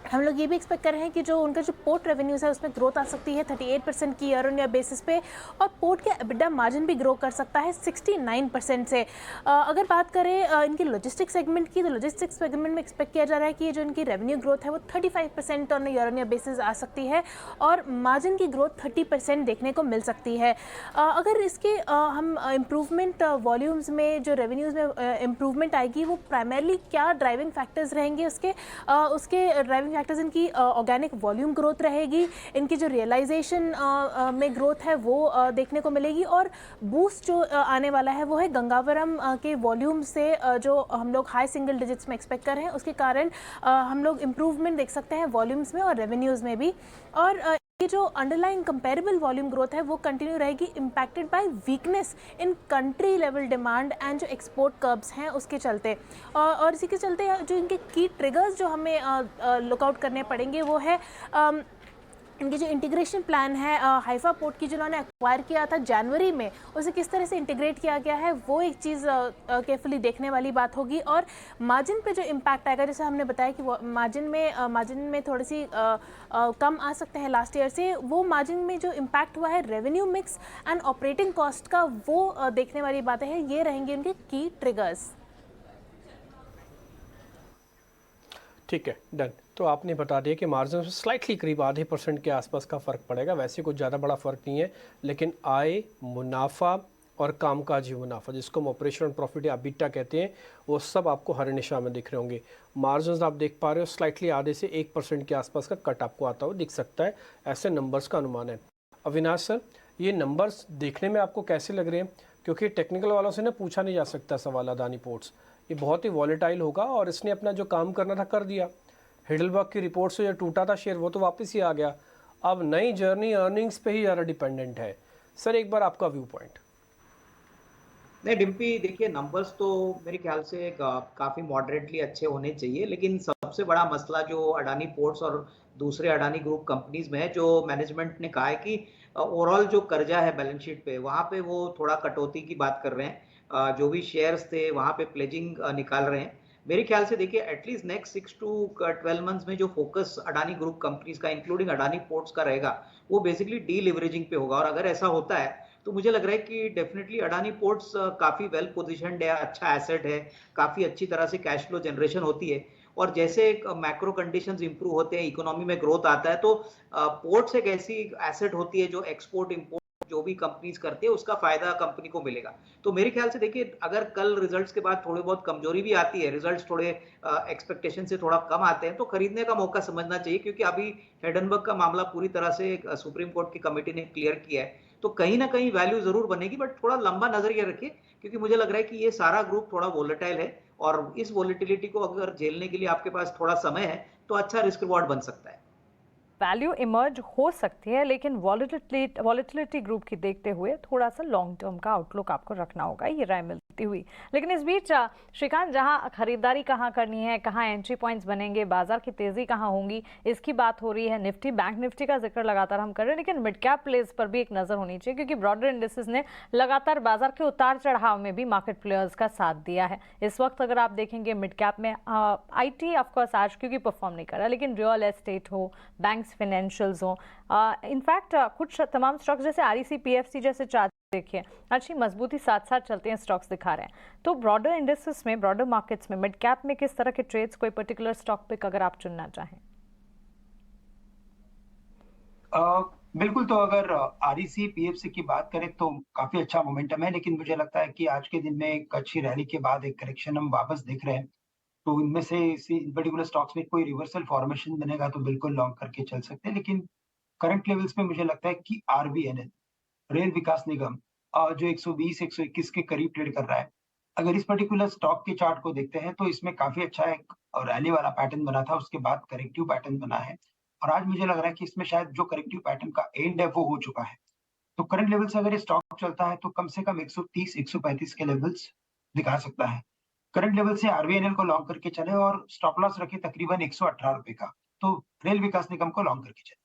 हम लोग ये भी एक्सपेक्ट कर रहे हैं कि जो उनका जो पोर्ट रेवेन्यूज़ है उसमें ग्रोथ आ सकती है 38% की ईयर ऑन ईयर बेसिस पे, और पोर्ट के एबिडा मार्जिन भी ग्रो कर सकता है 69% से। अगर बात करें इनकी लॉजिस्टिक्स सेगमेंट की, तो लॉजिस्टिक्स सेगमेंट में एक्सपेक्ट किया जा रहा है कि जो इनकी रेवेन्यू ग्रोथ है वो 35% on year on year basis आ सकती है, और मार्जिन की ग्रोथ 30% देखने को मिल सकती है। अगर इसके हम इम्प्रूवमेंट वॉल्यूम्स में, जो रेवेन्यूज़ में इम्प्रूवमेंट आएगी, वो प्राइमरली क्या ड्राइविंग फैक्टर्स रहेंगे उसके ड्राइविंग फैक्टर्स इनकी ऑर्गेनिक वॉल्यूम ग्रोथ रहेगी, इनकी जो रियलाइजेशन में ग्रोथ है वो देखने को मिलेगी, और बूस्ट जो आने वाला है वो है गंगावरम के वॉल्यूम से, जो हम लोग हाई सिंगल डिजिट्स में एक्सपेक्ट कर रहे हैं, उसके कारण हम लोग इम्प्रूवमेंट देख सकते हैं वॉल्यूम्स में और रेवेन्यूज़ में भी। और ये जो अंडरलाइंग कंपेरेबल वॉल्यूम ग्रोथ है वो कंटिन्यू रहेगी, impacted by weakness in country level demand and जो एक्सपोर्ट कर्व्स हैं उसके चलते। और इसी के चलते जो इनके की ट्रिगर्स जो हमें लुकआउट करने पड़ेंगे वो है इनकी जो इंटीग्रेशन प्लान है हाइफा पोर्ट की जिन्होंने एक्वायर किया था जनवरी में, उसे किस तरह से इंटीग्रेट किया गया है वो एक चीज़ केयरफुली देखने वाली बात होगी। और मार्जिन पे जो इम्पैक्ट आएगा, जैसे हमने बताया कि वो मार्जिन में थोड़ी सी कम आ सकते हैं लास्ट ईयर से, वो मार्जिन में जो इम्पैक्ट हुआ है revenue mix and operating cost का, वो देखने वाली बातें हैं। ये रहेंगे इनके की ट्रिगर्स। ठीक है, डन। तो आपने बता दिया कि मार्जिन में स्लाइटली करीब आधे % के आसपास का फ़र्क पड़ेगा। वैसे कुछ ज़्यादा बड़ा फ़र्क नहीं है, लेकिन आय, मुनाफा और कामकाजी मुनाफा, जिसको हम ऑपरेशनल प्रॉफिट या बीटा कहते हैं, वो सब आपको हरे निशान में दिख रहे होंगे। मार्जिन आप देख पा रहे हो स्लाइटली आधे से 1% के आसपास का कट आपको आता हुआ दिख सकता है। ऐसे नंबर्स का अनुमान है। अविनाश सर, ये नंबर्स देखने में आपको कैसे लग रहे हैं? क्योंकि टेक्निकल वालों से ना पूछा नहीं जा सकता सवाल अदानी पोर्ट्स, ये बहुत ही वॉलेटाइल होगा और इसने अपना जो काम करना था कर दिया। हिडलबर्ग की रिपोर्ट से जो टूटा था शेयर वो तो वापस ही आ गया। अब नई जर्नी अर्निंग्स पे ही ज़्यादा डिपेंडेंट है। सर एक बार आपका व्यू पॉइंट। नहीं डिम्पी, देखिए नंबर्स तो मेरे ख्याल से काफी मॉडरेटली अच्छे होने चाहिए, लेकिन सबसे बड़ा मसला जो अडानी पोर्ट्स और दूसरे अडानी ग्रुप कंपनीज में है, जो मैनेजमेंट ने कहा है कि ओवरऑल जो कर्जा है बैलेंस शीट पे, वहां पे वो थोड़ा कटौती की बात कर रहे हैं। जो भी शेयर्स थे वहां पे प्लेजिंग निकाल रहे हैं। मेरे ख्याल से देखिए एटलीस्ट नेक्स्ट 6 to 12 मंथ्स में जो फोकस अडानी ग्रुप कंपनीज का इंक्लूडिंग अडानी पोर्ट्स का रहेगा, वो बेसिकली डी लिवरेजिंग पे होगा। और अगर ऐसा होता है तो मुझे लग रहा है कि डेफिनेटली अडानी पोर्ट्स काफी वेल पोजिशन्ड है, अच्छा एसेट है, काफी अच्छी तरह से कैश फ्लो जनरेशन होती है। और जैसे मैक्रो कंडीशंस इंप्रूव होते हैं, इकोनॉमी में ग्रोथ आता है, तो पोर्ट्स एक ऐसी एसेट होती है जो एक्सपोर्ट इंपोर्ट जो भी कंपनीज करती है उसका फायदा कंपनी को मिलेगा। तो मेरे ख्याल से देखिए अगर कल रिजल्ट्स के बाद थोड़ी बहुत कमजोरी भी आती है, रिजल्ट्स थोड़े एक्सपेक्टेशन से थोड़ा कम आते हैं, तो खरीदने का मौका समझना चाहिए, क्योंकि अभी हिडनबर्ग का मामला पूरी तरह से सुप्रीम कोर्ट की कमेटी ने क्लियर किया है। तो कहीं ना कहीं वैल्यू जरूर बनेगी, बट थोड़ा लंबा नजरिया रखिए, क्योंकि मुझे लग रहा है कि ये सारा ग्रुप थोड़ा वोलेटाइल है और इस वोलेटिलिटी को अगर झेलने के लिए आपके पास थोड़ा समय है तो अच्छा रिस्क रिवॉर्ड बन सकता है। वैल्यू इमर्ज हो सकती है, लेकिन वॉलेटिलिटी ग्रुप की देखते हुए थोड़ा सा लॉन्ग टर्म का आउटलुक आपको रखना होगा, ये राय मिलती हुई। लेकिन इस बीच श्रीकांत, जहां खरीदारी कहां करनी है, कहां एंट्री पॉइंट्स बनेंगे, बाजार की तेजी कहां होगी, इसकी बात हो रही है। निफ्टी, बैंक निफ्टी का जिक्र लगातार हम कर रहे हैं, लेकिन मिड कैप प्लेस पर भी एक नजर होनी चाहिए, क्योंकि ब्रॉडर इंडेक्सेस ने लगातार बाजार के उतार चढ़ाव में भी मार्केट प्लेयर्स का साथ दिया है। इस वक्त अगर आप देखेंगे मिड कैप में IT ऑफकोर्स आज क्योंकि परफॉर्म नहीं कर रहा, लेकिन रियल एस्टेट हो, बैंक फाइनेंशियल्स हो, इनफैक्ट कुछ तमाम स्टॉक्स जैसे REC PFC जैसे चार्ट देखिए अच्छी मजबूती साथ साथ चलते हैं स्टॉक्स दिखा रहे हैं। तो ब्रॉडर इंडेक्सेस में, ब्रॉडर मार्केट्स में, मिड कैप में किस तरह के ट्रेड्स, कोई पर्टिकुलर स्टॉक पिक अगर आप चुनना चाहें? बिल्कुल, तो अगर REC PFC की बात करें तो काफी अच्छा मोमेंटम है, लेकिन मुझे लगता है कि आज के दिन में एक अच्छी रैली के बाद एक करेक्शन हम वापस देख रहे हैं। तो इनमें से इसी पर्टिकुलर स्टॉक्स में कोई रिवर्सल फॉर्मेशन बनेगा तो बिल्कुल लॉन्ग करके चल सकते हैं, लेकिन करंट लेवल्स पे मुझे लगता है कि RVNL, रेल विकास निगम, जो 120-121 के करीब ट्रेड कर रहा है। अगर इस पर्टिकुलर स्टॉक के चार्ट को देखते हैं तो इसमें काफी अच्छा एक रैली वाला पैटर्न बना था, उसके बाद करेक्टिव पैटर्न बना है और आज मुझे लग रहा है कि इसमें शायद जो करेक्टिव पैटर्न का एंड है वो हो चुका है। तो करंट लेवल से अगर ये स्टॉक चलता है तो कम से कम 130-135 के लेवल्स दिखा सकता है। करंट लेवल से RVNL को लॉन्ग करके चले और स्टॉप लॉस रखे तकरीबन 118 रुपए का, तो रेल विकास निगम को लॉन्ग करके चले।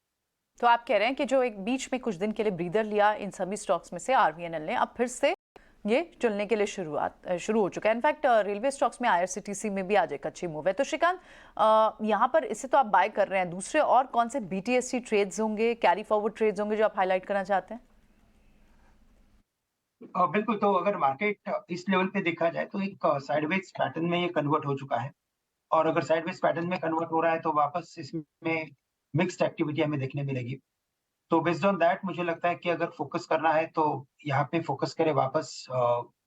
तो आप कह रहे हैं कि जो एक बीच में कुछ दिन के लिए ब्रीदर लिया इन सभी स्टॉक्स में से RVNL ने, अब फिर से ये चलने के लिए शुरू हो चुका है। इनफैक्ट रेलवे स्टॉक्स में IRCTC में भी आज एक अच्छी मूव है। तो श्रीकांत, यहाँ पर इसे तो आप बाय कर रहे हैं, दूसरे और कौन से BTST ट्रेड्स होंगे, कैरी फॉरवर्ड ट्रेड्स होंगे जो आप हाईलाइट करना चाहते हैं? बिल्कुल, तो अगर मार्केट इस लेवल पे देखा जाए तो एक साइडवेज पैटर्न में ये कन्वर्ट हो चुका है और अगर साइडवेज पैटर्न में कन्वर्ट हो रहा है तो वापस इसमें मिक्स्ड एक्टिविटी हमें देखने मिलेगी। तो बेस्ड ऑन दैट मुझे लगता है कि अगर फोकस करना है तो यहाँ पे फोकस करें, वापस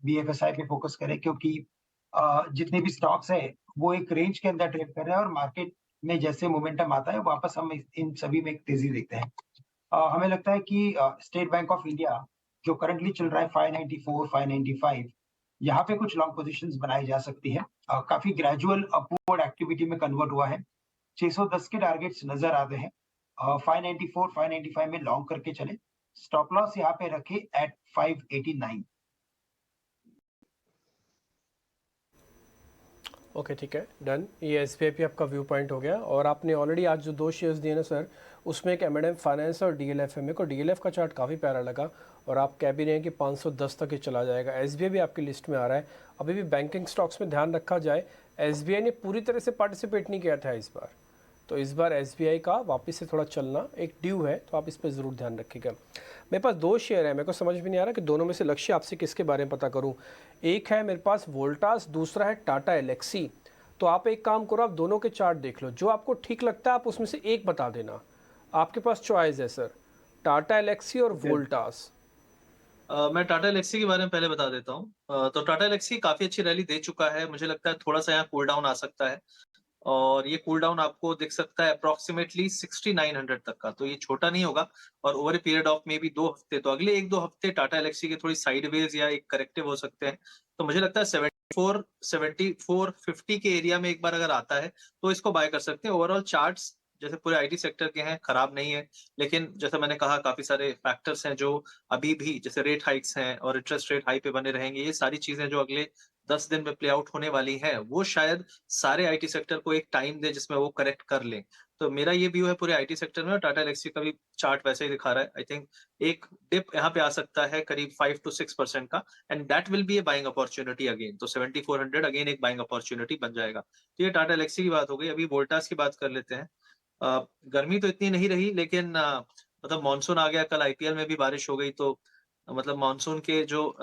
BFSI पे फोकस करें, क्योंकि जितने भी स्टॉक्स है वो एक रेंज के अंदर ट्रेड कर रहे हैं और मार्केट में जैसे मोमेंटम आता है वापस हम इन सभी में एक तेजी देखते हैं। हमें लगता है कि स्टेट बैंक ऑफ इंडिया जो करंटली चल रहा है 594, 595, यहाँ पे कुछ लॉन्ग पोजीशंस बनाई जा सकती है। काफी ग्रेजुअल अपवर्ड एक्टिविटी में कन्वर्ट हुआ है। 610 के टारगेट्स नजर आते हैं। 594, 595 में लॉन्ग करके चले, स्टॉप लॉस यहाँ पे रखे एट 589। ओके, ठीक है, डन। ये SBI पे आपका व्यू पॉइंट हो गया और आपने ऑलरेडी आज जो 2 शेयर्स दिए ना सर, उसमें एक M&M फाइनेंस और DLF है। मेरे को DLF का चार्ट काफ़ी प्यारा लगा और आप कह भी रहे हैं कि 510 तक ही चला जाएगा। SBI भी आपकी लिस्ट में आ रहा है। अभी भी बैंकिंग स्टॉक्स में ध्यान रखा जाए, SBI ने पूरी तरह से पार्टिसिपेट नहीं किया था इस बार, तो इस बार SBI का वापस से थोड़ा चलना एक ड्यू है, तो आप इस पर ज़रूर ध्यान रखिएगा। मेरे पास 2 शेयर है, मेरे को समझ में नहीं आ रहा कि दोनों में से लक्ष्य आपसे किसके बारे में पता करूं। एक है मेरे पास वोल्टास, दूसरा है टाटा एलेक्सी। तो आप एक काम करो, आप दोनों के चार्ट देख लो, जो आपको ठीक लगता है आप उसमें से एक बता देना, आपके पास चॉइस है सर, टाटा एलेक्सी और वोल्टास। मैं टाटा एलेक्सी के बारे में पहले बता देता हूँ। तो टाटा एलेक्सी काफी अच्छी रैली दे चुका है, मुझे लगता है थोड़ा सा यहाँ कूल डाउन आ सकता है और ये कूल डाउन आपको दिख सकता है अप्रोक्सीमेटली 6900 तक का, तो ये छोटा नहीं होगा और over a period of may be 2 हफ्ते, तो अगले 1-2 हफ्ते टाटा एलेक्सी के थोड़ी साइडवेज या एक करेक्टिव हो सकते हैं। तो मुझे लगता है 74-50 के एरिया में एक बार अगर आता है तो इसको बाय कर सकते हैं। ओवरऑल चार्ट्स जैसे पूरे आईटी सेक्टर के हैं, खराब नहीं है, लेकिन जैसा मैंने कहा काफी सारे फैक्टर्स हैं जो अभी भी, जैसे रेट हाइक्स हैं और इंटरेस्ट रेट हाई पे बने रहेंगे, ये सारी चीजें जो अगले 10 दिन में प्ले आउट होने वाली हैं, वो शायद सारे आईटी सेक्टर को एक टाइम दे जिसमें वो करेक्ट कर लें। तो मेरा ये व्यू है पूरे आईटी सेक्टर में, और टाटा एलेक्सी का भी चार्ट वैसे ही दिखा रहा है। आई थिंक एक डिप यहाँ पे आ सकता है करीब 5 to 6% का, and that will be A buying opportunity again. तो 7400 अगेन एक बाइंग अपॉर्चुनिटी बन जाएगा। तो ये टाटा एलेक्सी की बात हो गई। अभी वोल्टास की बात कर लेते हैं। गर्मी तो इतनी नहीं रही, लेकिन मतलब मानसून आ गया, कल आईपीएल में भी बारिश हो गई, तो मतलब मानसून के जो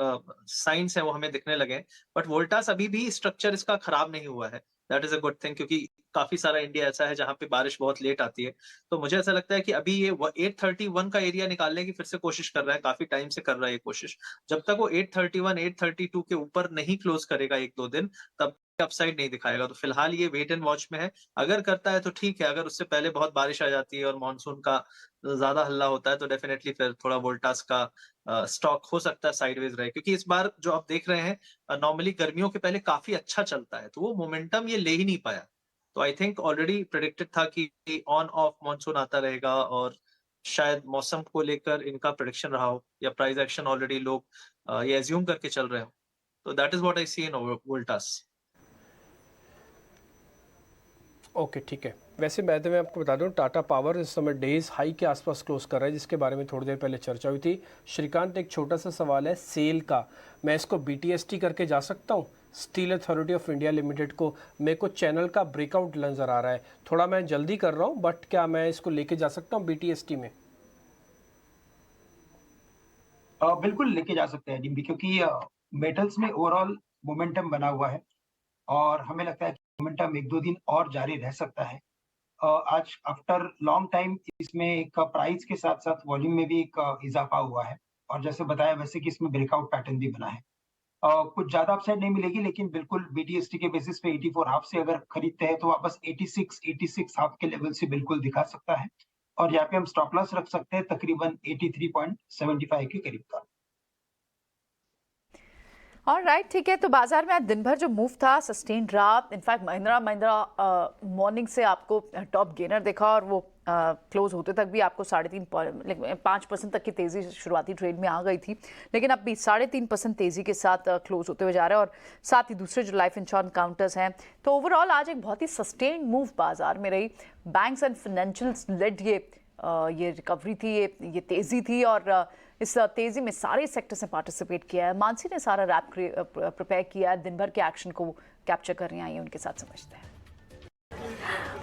साइंस हैं वो हमें दिखने लगे। बट वोल्टास अभी भी स्ट्रक्चर इसका खराब नहीं हुआ है, that is a good thing, क्योंकि काफी सारा इंडिया ऐसा है जहां पे बारिश बहुत लेट आती है। तो मुझे ऐसा लगता है कि अभी ये 831 का एरिया निकालने की फिर से कोशिश कर रहा है, काफी टाइम से कर रहा है ये कोशिश। जब तक वो 831, 832 के ऊपर नहीं क्लोज करेगा 1-2 दिन, तब अपसाइड नहीं दिखाएगा। तो फिलहाल ये वेट एंड वॉच में है, अगर करता है तो ठीक है, अगर उससे पहले बहुत बारिश आ जाती है और मानसून का ज्यादा हल्ला होता है तो डेफिनेटली फिर थोड़ा वोल्टास का स्टॉक हो सकता है साइडवेज रहे, क्योंकि इस बार जो आप देख रहे हैं नॉर्मली गर्मियों के पहले काफी अच्छा चलता है, तो वो मोमेंटम ये ले ही नहीं पाया। तो आई थिंक ऑलरेडी प्रेडिक्टेड था कि ऑन ऑफ मानसून आता रहेगा और शायद मौसम को लेकर इनका प्रेडिक्शन रहा हो या प्राइस एक्शन ऑलरेडी लोग ये एज्यूम करके चल रहे हो। तो that is what I see in Voltas. Okay ठीक है। वैसे मैं आपको बता दूं, टाटा पावर इस समय डेज हाई के आसपास क्लोज कर रहा है, जिसके बारे में थोड़ी देर पहले चर्चा हुई थी। श्रीकांत, एक छोटा सा सवाल है सेल का, मैं इसको बीटीएसटी करके जा सकता हूं? Steel authority of India limited को मेरे को चैनल का ब्रेकआउट नजर आ रहा है, थोड़ा मैं जल्दी कर रहा हूं, बट क्या मैं इसको लेके जा सकता हूं बीटीएसटी में? बिल्कुल लेके जा सकते हैं डिम्पी, क्योंकि मेटल्स में ओवरऑल मोमेंटम बना हुआ है और हमें लगता है कि मोमेंटम 1-2 दिन और जारी रह सकता है। आज आफ्टर लॉन्ग टाइम इसमें एक प्राइस के साथ साथ वॉल्यूम में भी एक इजाफा हुआ है और जैसे बताया वैसे कि इसमें ब्रेकआउट पैटर्न भी बना है। कुछ ज्यादा अपसाइड नहीं मिलेगी, लेकिन बिल्कुल बीटीएसटी के बेसिस पे 84 हाफ से अगर खरीदते हैं तो वापस 86 हाफ के लेवल से बिल्कुल दिखा सकता है और यहाँ पे हम स्टॉप लॉस रख सकते हैं तकरीबन 83.75 के करीब का। ऑलराइट, ठीक है। तो बाजार में आज दिन भर जो मूव था सस्टेन रहा। इनफैक्ट महिंद्रा मॉर्निंग से आपको टॉप गेनर देखा और वो क्लोज होते तक भी आपको 5% तक की तेजी शुरुआती ट्रेड में आ गई थी, लेकिन अब भी 3.5% तेजी के साथ क्लोज होते हुए जा रहा है। और साथ ही दूसरे जो लाइफ इंश्योरेंस काउंटर्स हैं, तो ओवरऑल आज एक बहुत ही सस्टेन मूव बाजार में रही। बैंक्स एंड फाइनेंशियल्स लेड ये रिकवरी थी, ये तेजी थी और इस तेजी में सारे सेक्टर्स ने पार्टिसिपेट किया है। मानसी ने सारा रैप प्रिपेयर किया है, दिन भर के एक्शन को कैप्चर करने आई है, उनके साथ समझते हैं।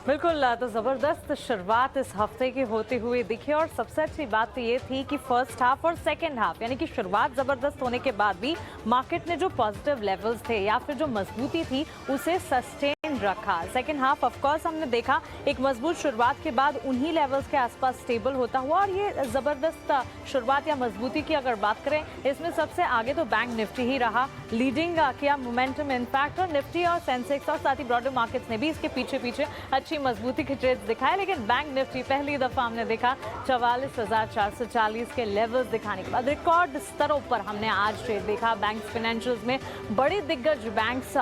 बिल्कुल, तो ज़बरदस्त शुरुआत इस हफ्ते की होते हुए दिखी और सबसे अच्छी बात तो ये थी कि फर्स्ट हाफ और सेकंड हाफ यानी कि शुरुआत ज़बरदस्त होने के बाद भी मार्केट ने जो पॉजिटिव लेवल्स थे या फिर जो मजबूती थी उसे सस्टेन रखा। सेकंड हाफ ऑफ कोर्स हमने देखा एक मजबूत शुरुआत के बाद उन्हीं लेवल्स के आसपास स्टेबल होता हुआ और ये ज़बरदस्त शुरुआत या मजबूती की अगर बात करें, इसमें सबसे आगे तो बैंक निफ्टी ही रहा, लीडिंग किया मोमेंटम इनफैक्ट, और निफ्टी और सेंसेक्स और साथ ही ब्रॉडर मार्केट्स ने भी इसके पीछे पीछे अच्छी मजबूती के ट्रेड्स दिखाए। लेकिन बैंक निफ्टी पहली दफा हमने देखा 44,440 के लेवल्स दिखाने के बाद रिकॉर्ड स्तरों पर हमने आज ट्रेड देखा। बैंक्स फाइनेंशियल्स में बड़े दिग्गज बैंक्स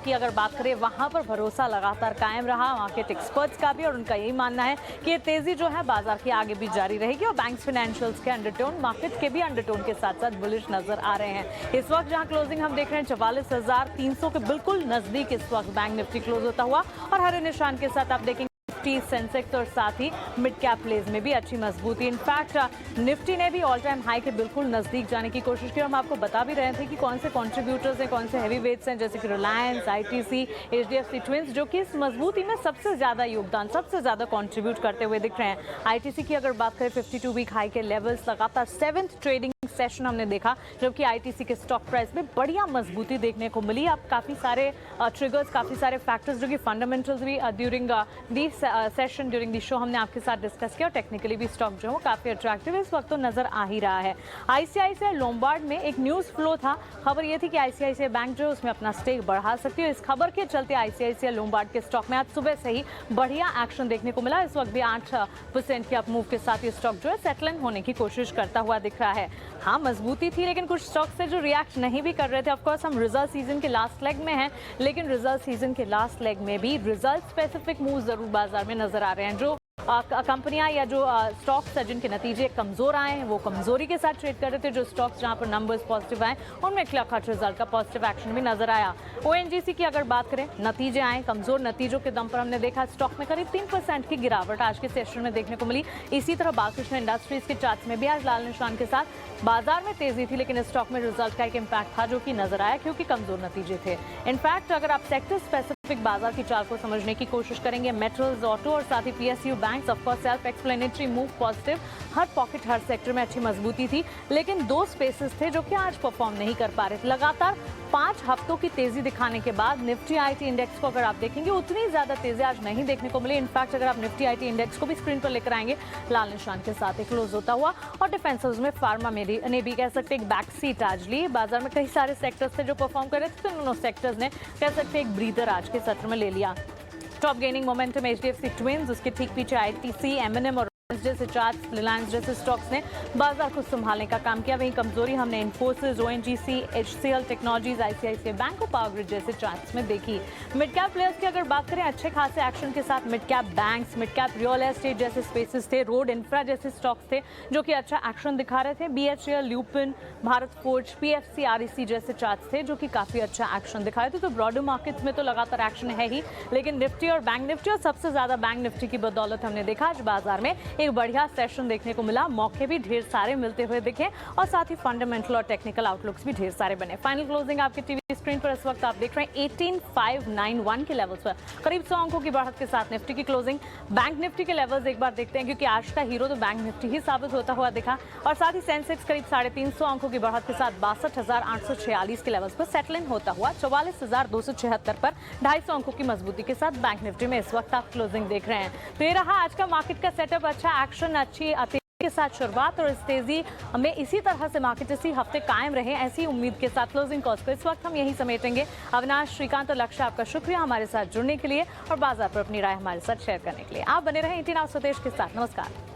की अगर बात करें, वहां पर भरोसा लगातार कायम रहा मार्केट एक्सपर्ट्स का भी, और उनका यही मानना है कि ये तेजी जो है बाजार की आगे भी जारी रहेगी और बैंक्स फाइनेंशियल्स के अंडरटोन मार्केट के भी अंडरटोन के साथ साथ बुलिश नजर आ रहे हैं। इस वक्त जहां क्लोजिंग हम देख रहे हैं 44,300 के बिल्कुल नजदीक इस वक्त बैंक निफ्टी क्लोज होता हुआ और हरे निशान के साथ आप देखेंगे निफ्टी, सेंसेक्स और साथ ही मिड कैप प्लेज में भी अच्छी मजबूती। इनफैक्ट निफ्टी ने भी ऑल टाइम हाई के बिल्कुल नजदीक जाने की कोशिश की। हम आपको बता भी रहे थे कि कौन से कॉन्ट्रीब्यूटर्स हैं, कौन से हैवी वेट्स हैं, जैसे कि रिलायंस, आईटीसी, एचडीएफसी ट्विंस, जो कि इस मजबूती में सबसे ज्यादा योगदान, सबसे ज्यादा कॉन्ट्रीब्यूट करते हुए दिख रहे हैं। आईटीसी की अगर बात करें 52 वीक हाई के लेवल्स लगातार 7th ट्रेडिंग सेशन हमने देखा, जबकि आईटीसी के स्टॉक प्राइस में बढ़िया मजबूती देखने को मिली। अब काफ़ी सारे ट्रिगर्स, काफ़ी सारे फैक्टर्स जो कि फंडामेंटल्स भी during the session, during the show हमने आपके साथ डिस्कस किया और टेक्निकली भी स्टॉक जो है काफ़ी अट्रैक्टिव इस वक्त तो नज़र आ ही रहा है। आईसीआईसीआई लोम्बार्ड में एक न्यूज़ फ्लो था, खबर ये थी कि आईसीआईसीआई बैंक जो है उसमें अपना स्टेक बढ़ा सकती है। इस खबर के चलते आईसीआईसीआई लोम्बार्ड के स्टॉक में आज सुबह से ही बढ़िया एक्शन देखने को मिला। इस वक्त भी 8% के अप मूव के साथ ये स्टॉक जो है सेटल होने की कोशिश करता हुआ दिख रहा है। हाँ, मजबूती थी, लेकिन कुछ स्टॉक से जो रिएक्ट नहीं भी कर रहे थे। ऑफकोर्स हम रिजल्ट सीजन के लास्ट लेग में हैं, लेकिन रिजल्ट सीजन के लास्ट लेग में भी रिजल्ट स्पेसिफिक मूव जरूर बाजार में नजर आ रहे हैं। जो कंपनियां या जो स्टॉक्स हैं जिनके नतीजे कमजोर आए हैं वो कमजोरी के साथ ट्रेड कर रहे थे। जो स्टॉक्स जहां पर नंबर्स पॉजिटिव आए उनमें क्लियर कट रिजल्ट का पॉजिटिव एक्शन भी नजर आया। ओएनजीसी की अगर बात करें, नतीजे आए, कमजोर नतीजों के दम पर हमने देखा स्टॉक में करीब 3% की गिरावट आज के सेशन में देखने को मिली। इसी तरह बालकृष्ण इंडस्ट्रीज के चार्ट्स में भी आज लाल निशान के साथ बाजार में तेजी थी, लेकिन इस स्टॉक में रिजल्ट का एक इम्पैक्ट था जो कि नजर आया क्योंकि कमजोर नतीजे थे। इनफैक्ट अगर आप सेक्टर स्पेसिफिक बाजार की चाल को समझने की कोशिश करेंगे, मेटल्स, ऑटो और साथ ही PSU banks, of course self explanatory move positive, हर पॉकेट हर सेक्टर में अच्छी मजबूती थी। लेकिन दो स्पेसेस थे जो कि आज परफॉर्म नहीं कर पा रहे थे। लगातार 5 हफ्तों की तेजी दिखाने के बाद निफ्टी आईटी इंडेक्स को अगर आप देखेंगे उतनी ज्यादा तेजी आज नहीं देखने को मिली। इनफैक्ट अगर आप निफ्टी आईटी इंडेक्स को भी स्क्रीन पर लेकर आएंगे, लाल निशान के साथ एक क्लोज होता हुआ और डिफेंसिव्स में फार्मा ने भी कह सकते एक बैक सीट आज ली। बाजार में कई सारे सेक्टर्स थे जो परफॉर्म कर रहे थे, तो दोनों सेक्टर्स ने कह सकते एक ब्रीदर आज के सत्र में ले लिया। Top gaining momentum HDFC twins, उसके ठीक पीछे आईटीसी, एमएनएम और जैसे चार्ट्स, रिलायंस जैसे स्टॉक्स ने बाजार को संभालने का काम किया। वहीं कमजोरी हमने Infosys, ONGC, HCL technologies, ICICI bank और पावर ग्रिड जैसे चार्ट्स में देखी। मिड कैप प्लेयर्स की अगर बात करें, अच्छे खासे एक्शन के साथ mid cap banks, mid cap real estate जैसे स्पेसेस थे, रोड इंफ्रा जैसे स्टॉक्स थे जो कि अच्छा एक्शन दिखा रहे थे। BHEL, lupin, Bharat forge, PFC, REC जैसे चार्ट्स थे जो कि काफी अच्छा एक्शन दिखा रहे थे। तो ब्रॉडर मार्केट्स में तो लगातार एक्शन है ही, लेकिन निफ्टी और बैंक निफ्टी और सबसे ज्यादा बैंक निफ्टी की बदौलत हमने देखा आज बाजार में एक बढ़िया सेशन देखने को मिला। मौके भी ढेर सारे मिलते हुए दिखे और साथ ही फंडामेंटल और टेक्निकल आउटलुक्स भी ढेर सारे बने। फाइनल क्लोजिंग आपके टीवी स्क्रीन पर इस वक्त आप देख रहे हैं 18,591 के लेवल्स पर, करीब 100 अंकों की बढ़त के साथ निफ्टी की क्लोजिंग। बैंक निफ्टी के लेवल्स एक बार देखते हैं क्योंकि आज का हीरो तो बैंक निफ्टी ही साबित होता हुआ दिखा। और साथ ही सेंसेक्स करीब 350 अंकों की बढ़त के साथ 62,846 के लेवल्स पर सेटल इन होता हुआ 44,276 पर 250 अंकों की मजबूती के साथ बैंक निफ्टी में इस वक्त आप क्लोजिंग देख रहे हैं। तो ये रहा आज का मार्केट का सेटअप। अच्छा एक्शन, अच्छी तेजी के साथ शुरुआत और इस तेजी में इसी तरह से मार्केट इसी हफ्ते कायम रहे, ऐसी उम्मीद के साथ क्लोजिंग कॉल्स को इस वक्त हम यही समेटेंगे। अविनाश, श्रीकांत और लक्ष्य, आपका शुक्रिया हमारे साथ जुड़ने के लिए और बाजार पर अपनी राय हमारे साथ शेयर करने के लिए। आप बने रहे 18 आवर्स स्वदेश के साथ। नमस्कार।